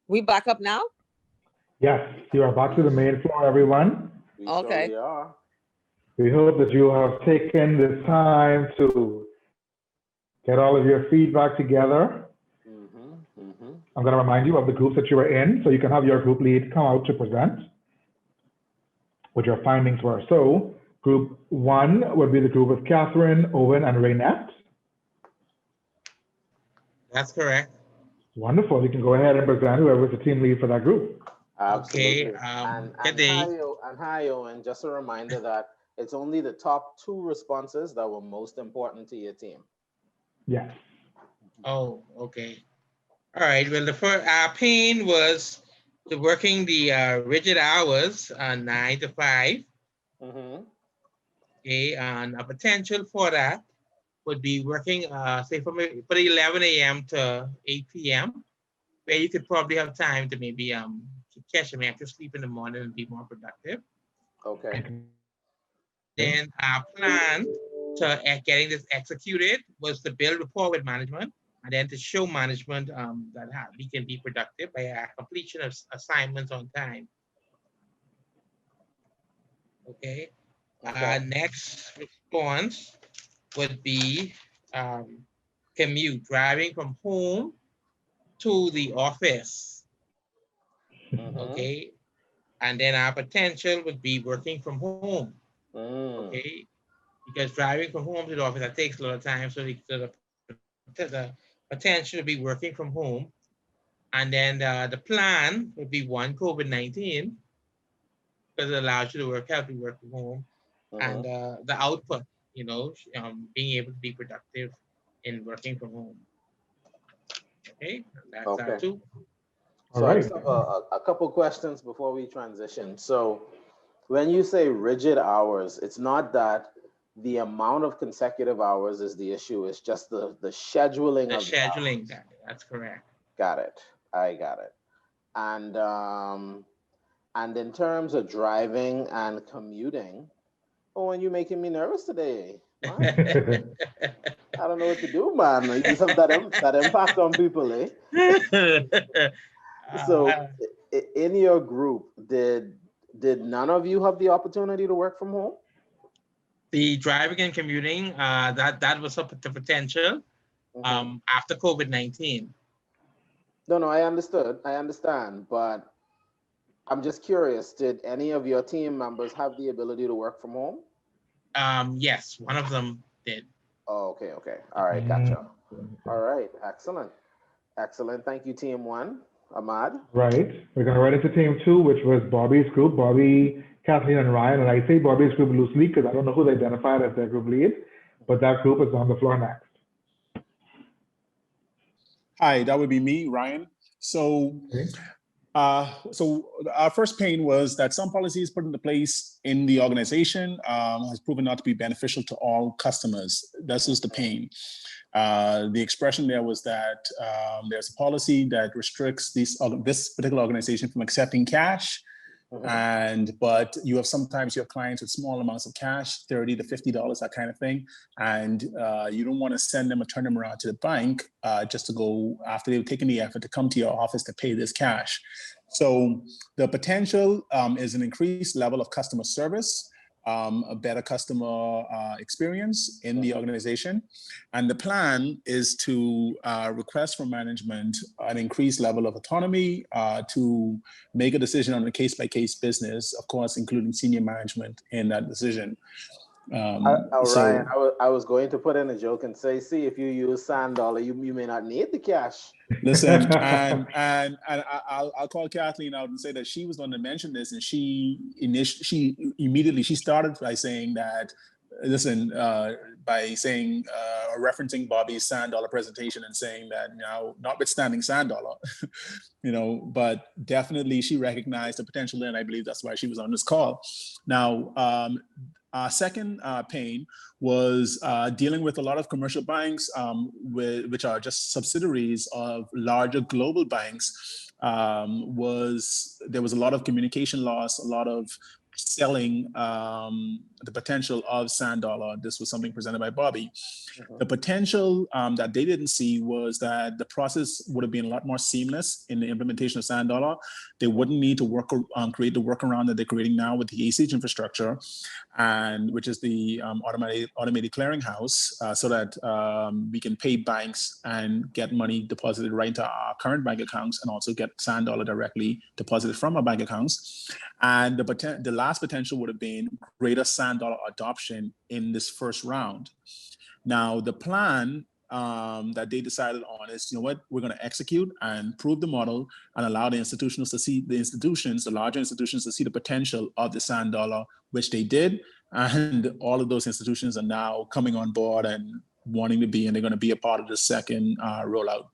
We back up now? Yes, you are back to the main floor, everyone. We Okay. surely are. We hope that you have taken the time to get all of your feedback together. I'm going to remind you of the groups that you are in, so you can have your group lead come out to present what your findings were. So group 1 would be the group of Catherine, Owen, and Raynette. That's correct. Wonderful. You can go ahead and present whoever is the team lead for that group. Absolutely. Okay, And good day. hi, Owen. Just a reminder that it's only the top 2 responses that were most important to your team. Yes. Oh, okay. All right. Well, the first pain was working the rigid hours, 9 to 5. Okay, and a potential for that would be working, say, from 11 a.m. to 8 p.m., where you could probably have time to maybe catch some extra sleep in the morning and be more productive. Okay. Then our plan to getting this executed was to build rapport with management, and then to show management that we can be productive by completion of assignments on time. Okay. Next response would be commute, driving from home to the office. Okay. And then our potential would be working from home. Okay. Because driving from home to the office, that takes a lot of time. So the potential to be working from home. And then the plan would be COVID-19, because it allows you to help you work from home. And the output, being able to be productive in working from home. Okay, that's our 2. So I just have a couple questions before we transition. So when you say rigid hours, it's not that the amount of consecutive hours is the issue, it's just the scheduling of the hours. That's correct. Got it. I got it. And in terms of driving and commuting, Owen, you're making me nervous today. I don't know what to do, man. You just have that impact on people, eh? So in your group, did none of you have the opportunity to work from home? The driving and commuting, that was up to potential after COVID-19. No, I understand, but I'm just curious, did any of your team members have the ability to work from home? Yes, one of them did. Oh, okay. All right, gotcha. All right, excellent. Thank you, team 1. Ahmad? Right. We're going to right into team 2, which was Bobby's group, Bobby, Kathleen, and Ryan. And I say Bobby's group loosely because I don't know who they identified as their group lead, but that group is on the floor next. Hi, that would be me, Ryan. So, so our first pain was that some policies put into place in the organization has proven not to be beneficial to all customers. This is the pain. The expression there was that there's a policy that restricts this particular organization from accepting cash. But sometimes you have clients with small amounts of cash, $30 to $50, that kind of thing. And you don't want to send them or turn them around to the bank just to go after they've taken the effort to come to your office to pay this cash. So the potential is an increased level of customer service, a better customer experience in the organization. And the plan is to request from management an increased level of autonomy to make a decision on a case-by-case business, of course, including senior management in that decision. Ryan, I was going to put in a joke and say, see, if you use sand dollar, you may not need the cash. Listen, and I'll call Kathleen out and say that she was going to mention this, and she immediately started by saying that, listen, by saying referencing Bobby's sand dollar presentation and saying that now, notwithstanding sand dollar, but definitely she recognized the potential there, and I believe that's why she was on this call. Now, our second pain was dealing with a lot of commercial banks, which are just subsidiaries of larger global banks. There was a lot of communication loss, a lot of selling the potential of sand dollar. This was something presented by Bobby. The potential that they didn't see was that the process would have been a lot more seamless in the implementation of sand dollar. They wouldn't need to create the workaround that they're creating now with the ACH infrastructure, and which is the automated clearinghouse, so that we can pay banks and get money deposited right into our current bank accounts, and also get sand dollar directly deposited from our bank accounts. And the last potential would have been greater sand dollar adoption in this first round. Now, the plan that they decided on is, you know what, we're going to execute and prove the model and allow the institutions to see the larger institutions to see the potential of the sand dollar, which they did. And all of those institutions are now coming on board and wanting to be, and they're going to be a part of the second rollout.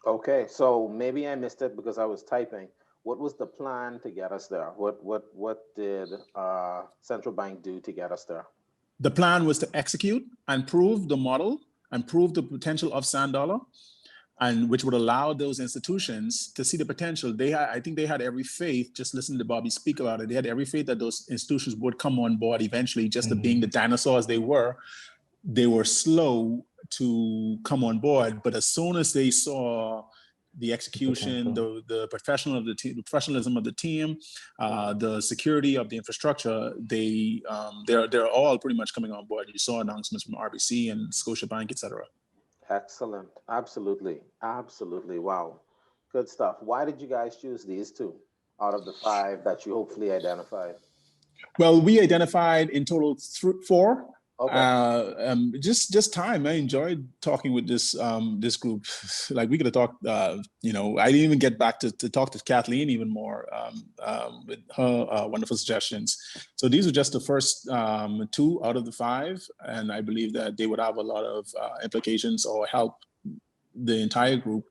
Okay, so maybe I missed it because I was typing. What was the plan to get us there? What did central bank do to get us there? The plan was to execute and prove the model and prove the potential of sand dollar, and which would allow those institutions to see the potential. I think they had every faith, just listening to Bobby speak about it, they had every faith that those institutions would come on board eventually, just to being the dinosaurs they were slow to come on board. But as soon as they saw the execution, the professionalism of the team, the security of the infrastructure, they're all pretty much coming on board. You saw announcements from RBC and Scotiabank, et cetera. Excellent. Absolutely. Absolutely. Wow. Good stuff. Why did you guys choose these two out of the 5 that you hopefully identified? Well, we identified in total 4. Okay. Just time. I enjoyed talking with this this group. Like, we could have talked. I didn't even get back to talk to Kathleen even more with her wonderful suggestions. So these were just the first 2 out of the 5, and I believe that they would have a lot of implications or help the entire group.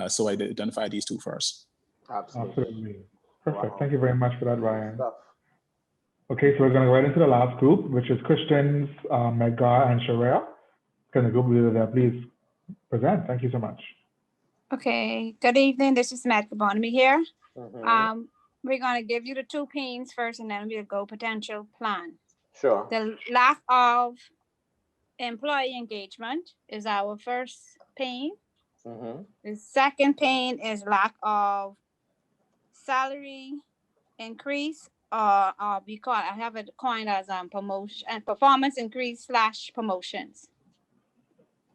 So I identified these 2 first. Absolutely. Perfect. Wow. Thank you very much for that, Ryan. Stuff. Okay, so we're going to go right into the last group, which is Christians, Medgar, and Sherelle. Can the group leader please present? Thank you so much. Okay, good evening. This is Matt Gabonamy here. Mm-hmm. We're going to give you the 2 pains first, and then we'll go potential plan. Sure. The lack of employee engagement is our first pain. Mm-hmm. The second pain is lack of salary increase, or we call it, I have it coined as promotion and performance increase / promotions.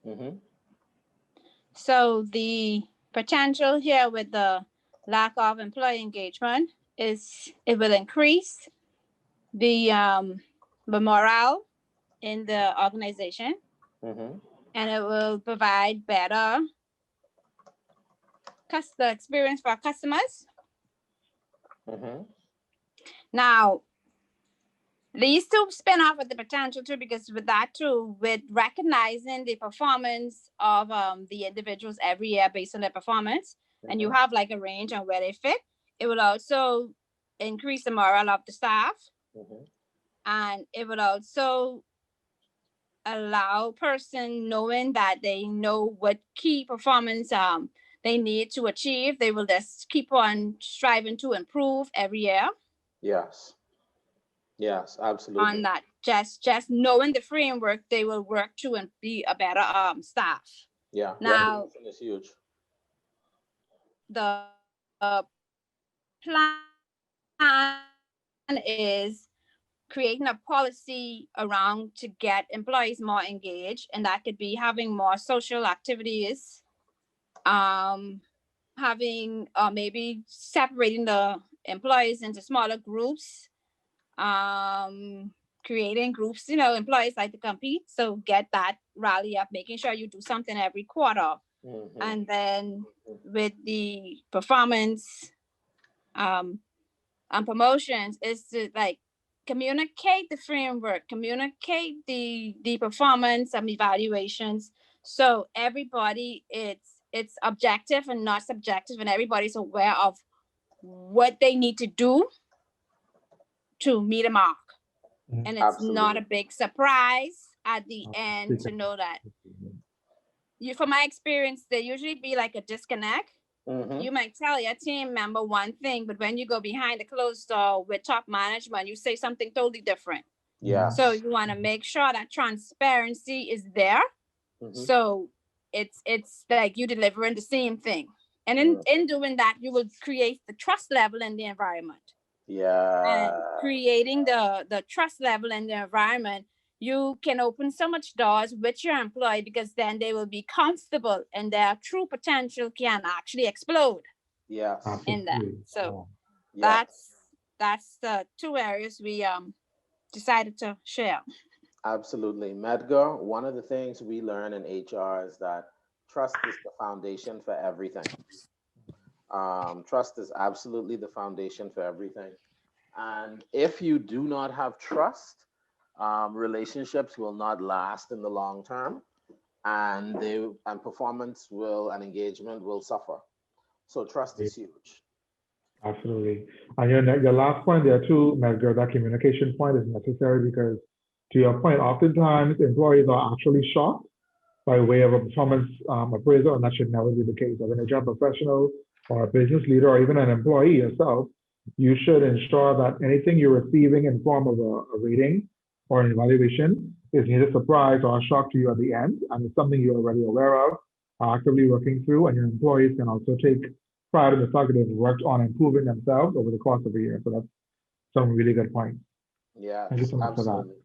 Mm-hmm. So the potential here with the lack of employee engagement is it will increase the morale in the organization, Mm-hmm. and it will provide better customer experience for our customers. Mm-hmm. Now, these 2 spin off with the potential too, because with that too, with recognizing the performance of the individuals every year based on their performance, and you have like a range on where they fit, it will also increase the morale of the staff, and it would also allow person knowing that they know what key performance they need to achieve. They will just keep on striving to improve every year. Yes. Yes, absolutely. On that, just knowing the framework, they will work to and be a better staff. Yeah. Now, is huge. The plan is creating a policy around to get employees more engaged, and that could be having more social activities, having maybe separating the employees into smaller groups, creating groups, employees like to compete, so get that rally up, making sure you do something every quarter. And then with the performance and promotions is to like communicate the framework, communicate the performance and evaluations, so everybody it's objective and not subjective, and everybody's aware of what they need to do to meet a mark. And it's not a big surprise at the end to know that. From my experience, there usually be like a disconnect You might tell your team member one thing, but when you go behind the closed door with top management, you say something totally different. Yeah. So you want to make sure that transparency is there. So it's like you delivering the same thing. And in doing that, you will create the trust level in the environment. Yeah. And creating the trust level in the environment, you can open so much doors with your employee, because then they will be comfortable and their true potential can actually explode. Yes. In that. So Yeah. that's the two areas we decided to share. Absolutely. Medgar, one of the things we learn in HR is that trust is the foundation for everything. Trust is absolutely the foundation for everything. And if you do not have trust, relationships will not last in the long term, and performance and engagement will suffer. So trust is huge. Absolutely. And your last point there too, Medgar, that communication point is necessary because, to your point, oftentimes employees are actually shocked by way of a performance appraisal, and that should never be the case. As an HR professional or a business leader or even an employee yourself, you should ensure that anything you're receiving in form of a rating or an evaluation is neither a surprise or a shock to you at the end, and it's something you're already aware of, are actively working through, and your employees can also take pride in the fact that they've worked on improving themselves over the course of a year. So that's some really good points. Yeah, Thank you so much absolutely. for that.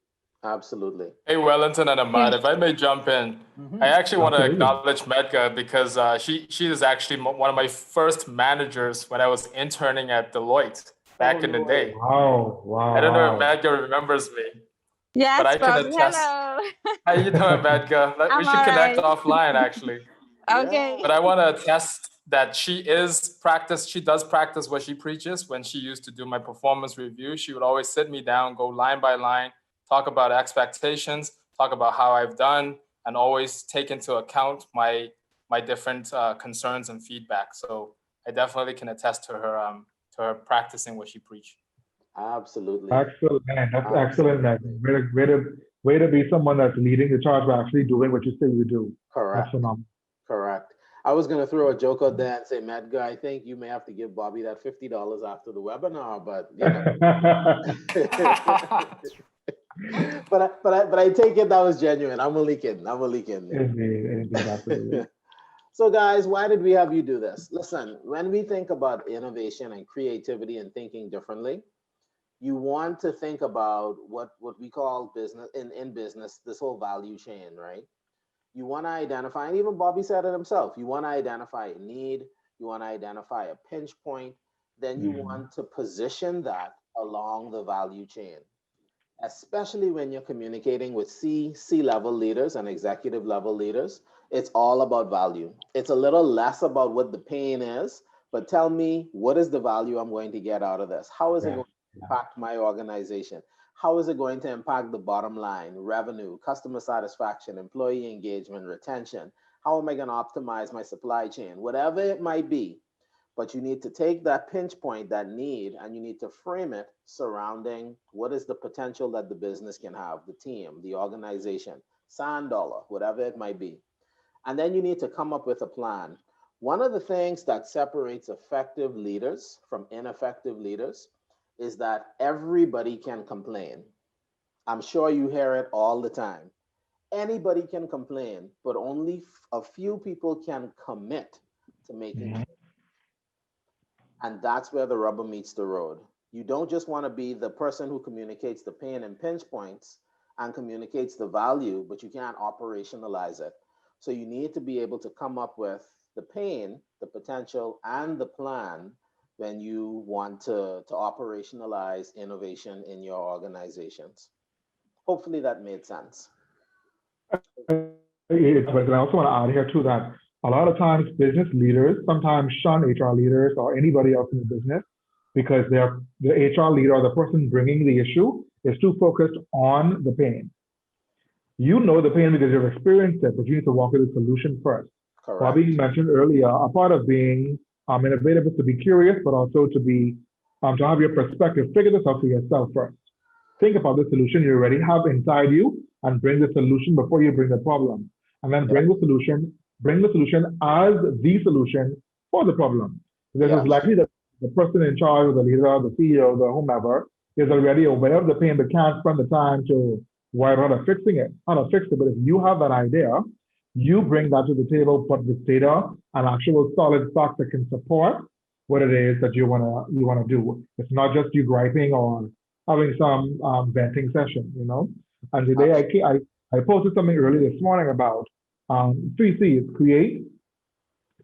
Absolutely. Hey, Wellington and Ahmad, if I may jump in, I actually want to acknowledge Medgar because she is actually one of my first managers when I was interning at Deloitte back in the day. Wow. I don't know if Medgar remembers me. Yes, but I can Bobby, attest. hello. How you doing, Medgar? We should connect offline, actually. Okay. But I want to attest that she does practice what she preaches. When she used to do my performance review, she would always sit me down, go line by line, talk about expectations, talk about how I've done, and always take into account my different concerns and feedback. So I definitely can attest to her practicing what she preached. Absolutely. Excellent, man. That's excellent, man. Way to be someone that's leading the charge by actually doing what you say you do. Correct. That's phenomenal. Correct. I was going to throw a joke out there and say, Medgar, I think you may have to give Bobby that $50 after the webinar, but you know. but I take it that was genuine. I'm only kidding. Indeed, absolutely. So guys, why did we have you do this? Listen, when we think about innovation and creativity and thinking differently, you want to think about what we call business in business, this whole value chain, right? You want to identify, and even Bobby said it himself, you want to identify a need, you want to identify a pinch point, then you want to position that along the value chain, especially when you're communicating with C-level leaders and executive level leaders. It's all about value. It's a little less about what the pain is, but tell me, what is the value I'm going to get out of this? How is it going to impact my organization? How is it going to impact the bottom line, revenue, customer satisfaction, employee engagement, retention? How am I going to optimize my supply chain? Whatever it might be, but you need to take that pinch point, that need, and you need to frame it surrounding what is the potential that the business can have, the team, the organization, sand dollar, whatever it might be. And then you need to come up with a plan. One of the things that separates effective leaders from ineffective leaders is that everybody can complain. I'm sure you hear it all the time. Anybody can complain, but only a few people can commit to making change. And that's where the rubber meets the road. You don't just want to be the person who communicates the pain and pinch points and communicates the value, but you can't operationalize it. So you need to be able to come up with the pain, the potential, and the plan when you want to operationalize innovation in your organizations. Hopefully that made sense. But I also want to add here too that a lot of times business leaders sometimes shun HR leaders or anybody else in the business because the HR leader or the person bringing the issue is too focused on the pain. You know the pain because you've experienced it, but you need to walk with the solution first. Correct. Bobby mentioned earlier, a part of being innovative is to be curious, but also to be to have your perspective. Figure this out for yourself first. Think about the solution you already have inside you and bring the solution before you bring the problem. And then bring the solution as the solution pose a problem. Because Yes. it's likely that the person in charge, or the leader, the CEO, the whomever, is already aware of the pain but can't spend the time to worry about fix it. But if you have that idea, you bring that to the table, but with data and actual solid facts that can support what it is that you wanna do. It's not just you griping or having some venting session, you know. And today I posted something early this morning about 3 C's: create,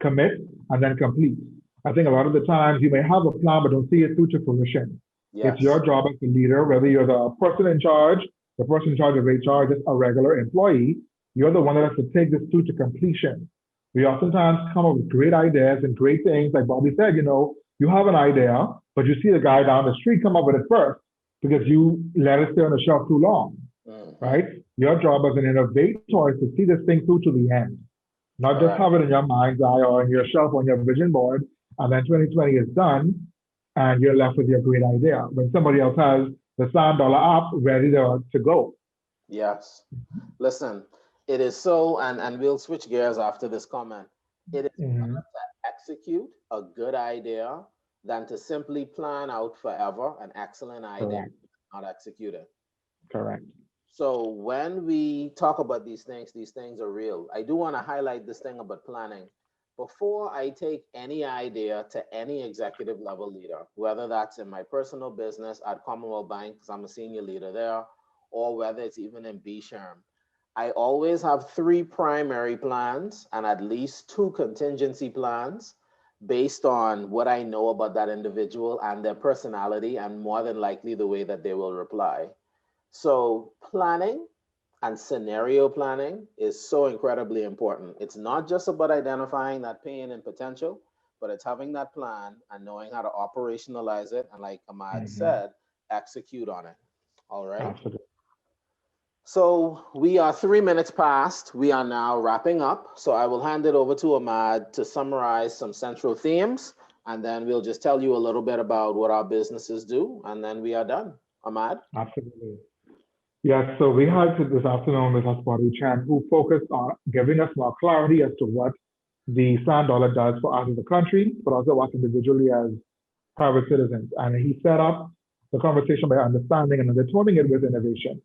commit, and then complete. I think a lot of the times you may have a plan but don't see it through to fruition. Yes. It's your job as the leader, whether you're the person in charge, the person in charge of HR, just a regular employee, you're the one that has to take this through to completion. We oftentimes come up with great ideas and great things. Like Bobby said, you know, you have an idea, but you see the guy down the street come up with it first because you let it stay on the shelf too long, right? Your job as an innovator is to see this thing through to the end, not just have it in your mind's eye or on your shelf on your vision board, and then 2020 is done, and you're left with your great idea when somebody else has the $1 app ready to go. Yes. Listen, it is so, and we'll switch gears after this comment. It is better to execute a good idea than to simply plan out forever an excellent idea, not execute it. Correct. So when we talk about these things are real. I do want to highlight this thing about planning. Before I take any idea to any executive level leader, whether that's in my personal business at Commonwealth Bank, because I'm a senior leader there, or whether it's even in B-Sherm, I always have 3 primary plans and at least 2 contingency plans based on what I know about that individual and their personality, and more than likely the way that they will reply. So planning and scenario planning is so incredibly important. It's not just about identifying that pain and potential, but it's having that plan and knowing how to operationalize it. And like Ahmad said, execute on it. All right. Absolutely. So we are 3 minutes past. We are now wrapping up. So I will hand it over to Ahmad to summarize some central themes, and then we'll just tell you a little bit about what our businesses do, and then we are done. Ahmad? Absolutely. Yes, so we had this afternoon with us Chen, who focused on giving us more clarity as to what the sand dollar does for us as a country, but also us individually as private citizens. And he set up the conversation by understanding and undertoning it with innovation.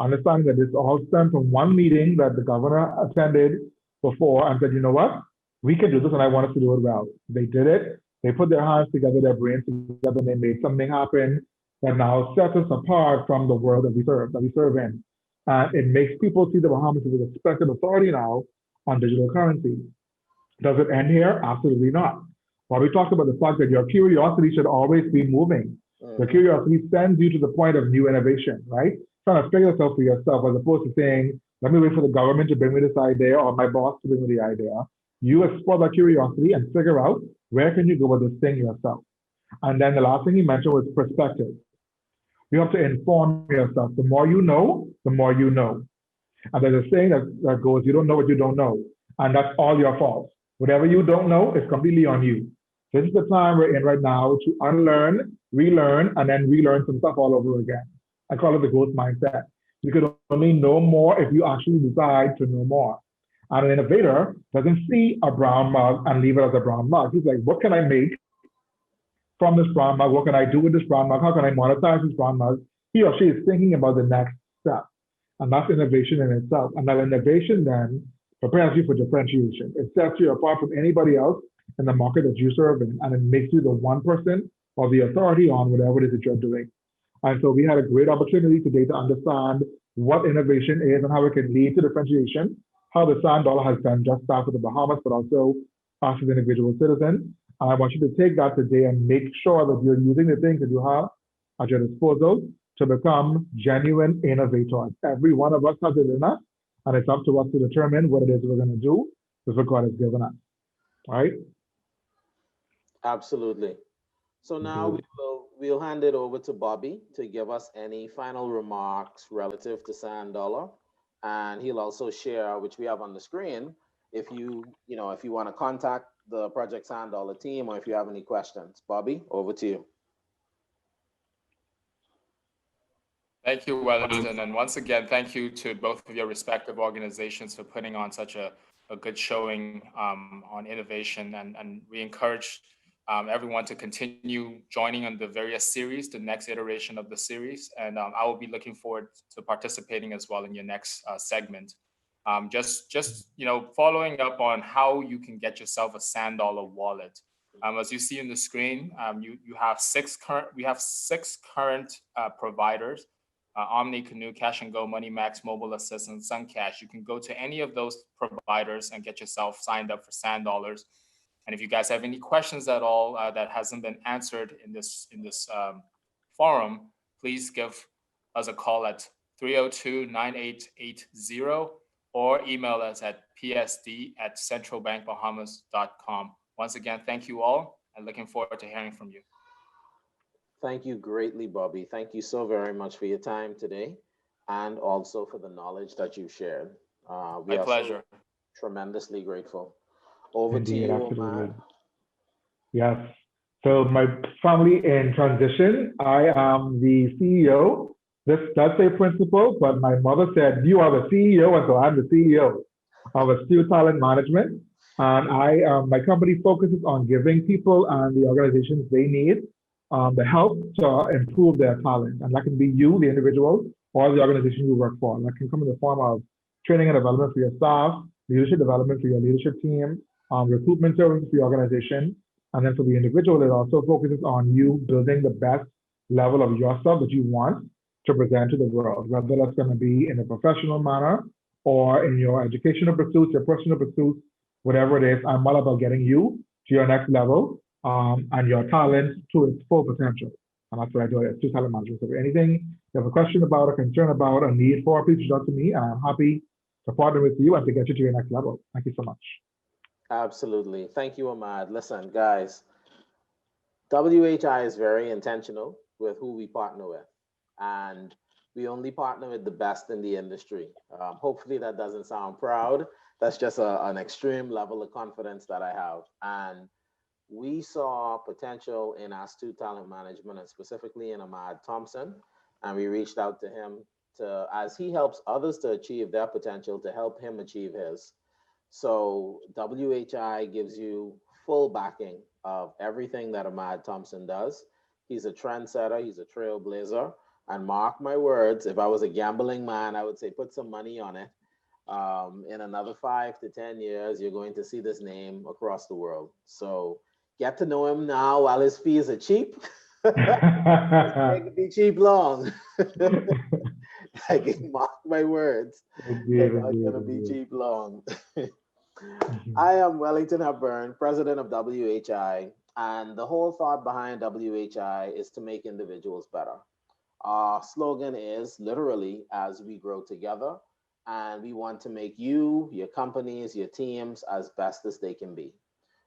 Understanding that this all stemmed from one meeting that the governor attended before and said, you know what, we can do this and I want us to do it well. They did it. They put their hands together, their brains together, and they made something happen that now sets us apart from the world that we serve in. And it makes people see the Bahamas as a respected authority now on digital currency. Does it end here? Absolutely not. While we talked about the fact that your curiosity should always be moving, the curiosity sends you to the point of new innovation, right? Trying to figure this out for yourself as opposed to saying, let me wait for the government to bring me this idea or my boss to bring me the idea. You explore that curiosity and figure out where can you go with this thing yourself. And then the last thing he mentioned was perspective. You have to inform yourself. The more you know, the more you know. And there's a saying that goes, you don't know what you don't know. And that's all your fault. Whatever you don't know is completely on you. This is the time we're in right now to unlearn, relearn, and then relearn some stuff all over again. I call it the growth mindset. You can only know more if you actually decide to know more. And an innovator doesn't see a brown mug and leave it as a brown mug. He's like, what can I make from this brown mug? What can I do with this brown mug? How can I monetize this brown mug? He or she is thinking about the next step. And that's innovation in itself. And that innovation then prepares you for differentiation. It sets you apart from anybody else in the market that you serve in, and it makes you the one person or the authority on whatever it is that you're doing. And so we had a great opportunity today to understand what innovation is and how it can lead to differentiation, how the sand dollar has done just that for the Bahamas, but also us as individual citizens. I want you to take that today and make sure that you're using the things that you have at your disposal to become genuine innovators. Every one of us has it in us, and it's up to us to determine what it is we're going to do with what God has given us. Right? Absolutely. So now we'll hand it over to Bobby to give us any final remarks relative to sand dollar, and he'll also share, which we have on the screen, if you want to contact the Project Sand Dollar team or if you have any questions. Bobby, over to you. Thank you, Wellington. And once again, thank you to both of your respective organizations for putting on such a a good showing on innovation, and we encourage everyone to continue joining on the various series, the next iteration of the series. And I will be looking forward to participating as well in your next segment. Just following up on how you can get yourself a sand dollar wallet. As you see on the screen, we have six current providers: Omni, Canoe, Cash and Go, Money Max, Mobile Assist, and SunCash. You can go to any of those providers and get yourself signed up for sand dollars. And if you guys have any questions at all that hasn't been answered in this forum, please give us a call at 302-9880 or email us at psd@centralbankbahamas.com. Once again, thank you all, and looking forward to hearing from you. Thank you greatly, Bobby. Thank you so very much for your time today, and also for the knowledge that you shared. We My are pleasure. so tremendously grateful. Over Indeed, to you, absolutely. Ahmad. Yes. So my family in transition, I am the CEO. This does say principal, but my mother said, you are the CEO, and so I'm the CEO of Astute Talent Management. And my company focuses on giving people and the organizations they need the help to improve their talent. And that can be you, the individual, or the organization you work for. And that can come in the form of training and development for your staff, leadership development for your leadership team, recruitment services for your organization. And then for the individual, it also focuses on you building the best level of yourself that you want to present to the world, whether that's going to be in a professional manner or in your educational pursuits, your personal pursuits, whatever it is. I'm all about getting you to your next level and your talent to its full potential. And that's what I do at Astute Talent Management. So if anything you have a question about, a concern about, a need for, please reach out to me. And I'm happy to partner with you and to get you to your next level. Thank you so much. Absolutely. Thank you, Ahmad. Listen, guys, WHI is very intentional with who we partner with. And we only partner with the best in the industry. Hopefully that doesn't sound proud. That's just an extreme level of confidence that I have. And we saw potential in Astute Talent Management, and specifically in Ahmad Thompson. And we reached out to him as he helps others to achieve their potential, to help him achieve his. So WHI gives you full backing of everything that Ahmad Thompson does. He's a trendsetter, he's a trailblazer. And mark my words, if I was a gambling man, I would say put some money on it. In another 5 to 10 years, you're going to see this name across the world. So get to know him now while his fees are cheap. It's going to be cheap long. Like, mark my words, it's not going to be cheap long. I am Wellington Hepburn, president of WHI, and the whole thought behind WHI is to make individuals better. Our slogan is literally as we grow together, and we want to make you, your companies, your teams as best as they can be,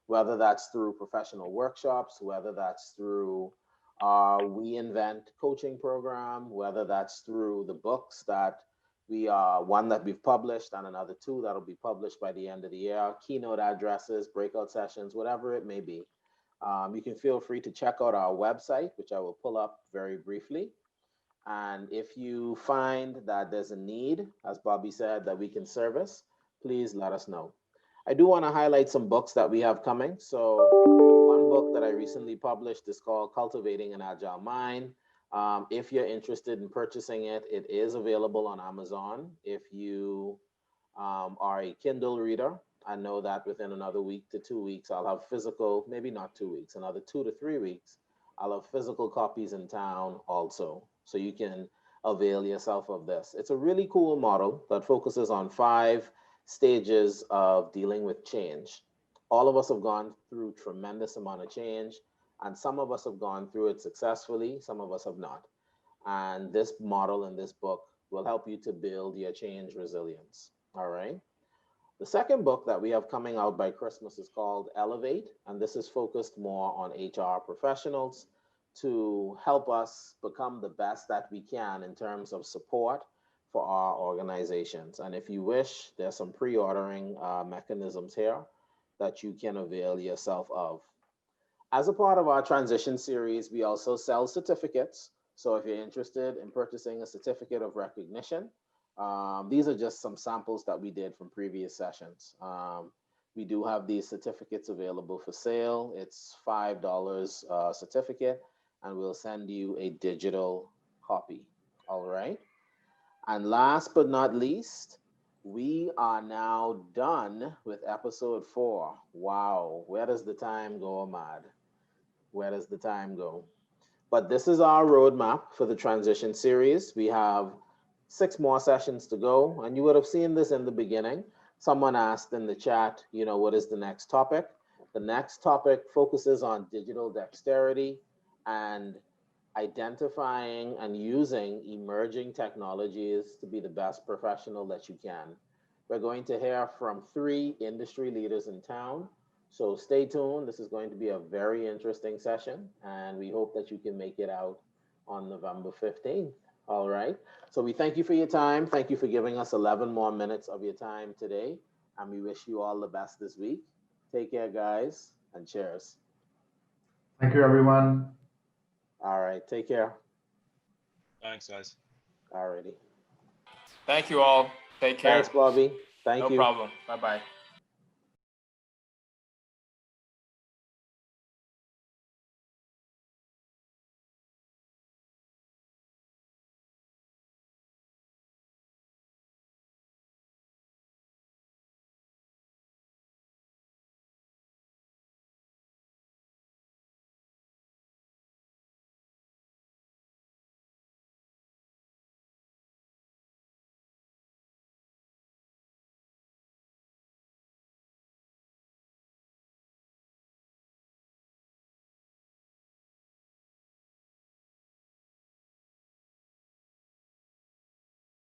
whether that's through professional workshops, whether that's through We Invent coaching program, whether that's through the books that one that we've published and another 2 that'll be published by the end of the year, keynote addresses, breakout sessions, whatever it may be. You can feel free to check out our website, which I will pull up very briefly. And if you find that there's a need, as Bobby said, that we can service, please let us know. I do want to highlight some books that we have coming. So one book that I recently published is called Cultivating an Agile Mind. If you're interested in purchasing it, it is available on Amazon. If you are a Kindle reader, I know that within another week to 2 weeks, I'll have physical, maybe not 2 weeks, another 2 to 3 weeks, I'll have physical copies in town also. So you can avail yourself of this. It's a really cool model that focuses on 5 stages of dealing with change. All of us have gone through tremendous amount of change, and some of us have gone through it successfully, some of us have not. And this model in this book will help you to build your change resilience. All right. The second book that we have coming out by Christmas is called Elevate, and this is focused more on HR professionals to help us become the best that we can in terms of support for our organizations. And if you wish, there's some pre-ordering mechanisms here that you can avail yourself of. As a part of our transition series, we also sell certificates. So if you're interested in purchasing a certificate of recognition, These are just some samples that we did from previous sessions. We do have these certificates available for sale. It's $5 certificate, and we'll send you a digital copy. All right. And last but not least, we are now done with episode 4. Wow, where does the time go, Ahmad? Where does the time go? But this is our roadmap for the transition series. We have 6 more sessions to go, and you would have seen this in the beginning. Someone asked in the chat, you know, what is the next topic? The next topic focuses on digital dexterity and identifying and using emerging technologies to be the best professional that you can. We're going to hear from 3 industry leaders in town. So stay tuned. This is going to be a very interesting session, and we hope that you can make it out on November 15th. All right. So we thank you for your time. Thank you for giving us 11 more minutes of your time today. And we wish you all the best this week. Take care, guys, and cheers. Thank you, everyone. All right. Take care. Thanks, guys. All righty. Thank you all. Take care. Thanks, Bobby. Thank you. No problem. Bye-bye.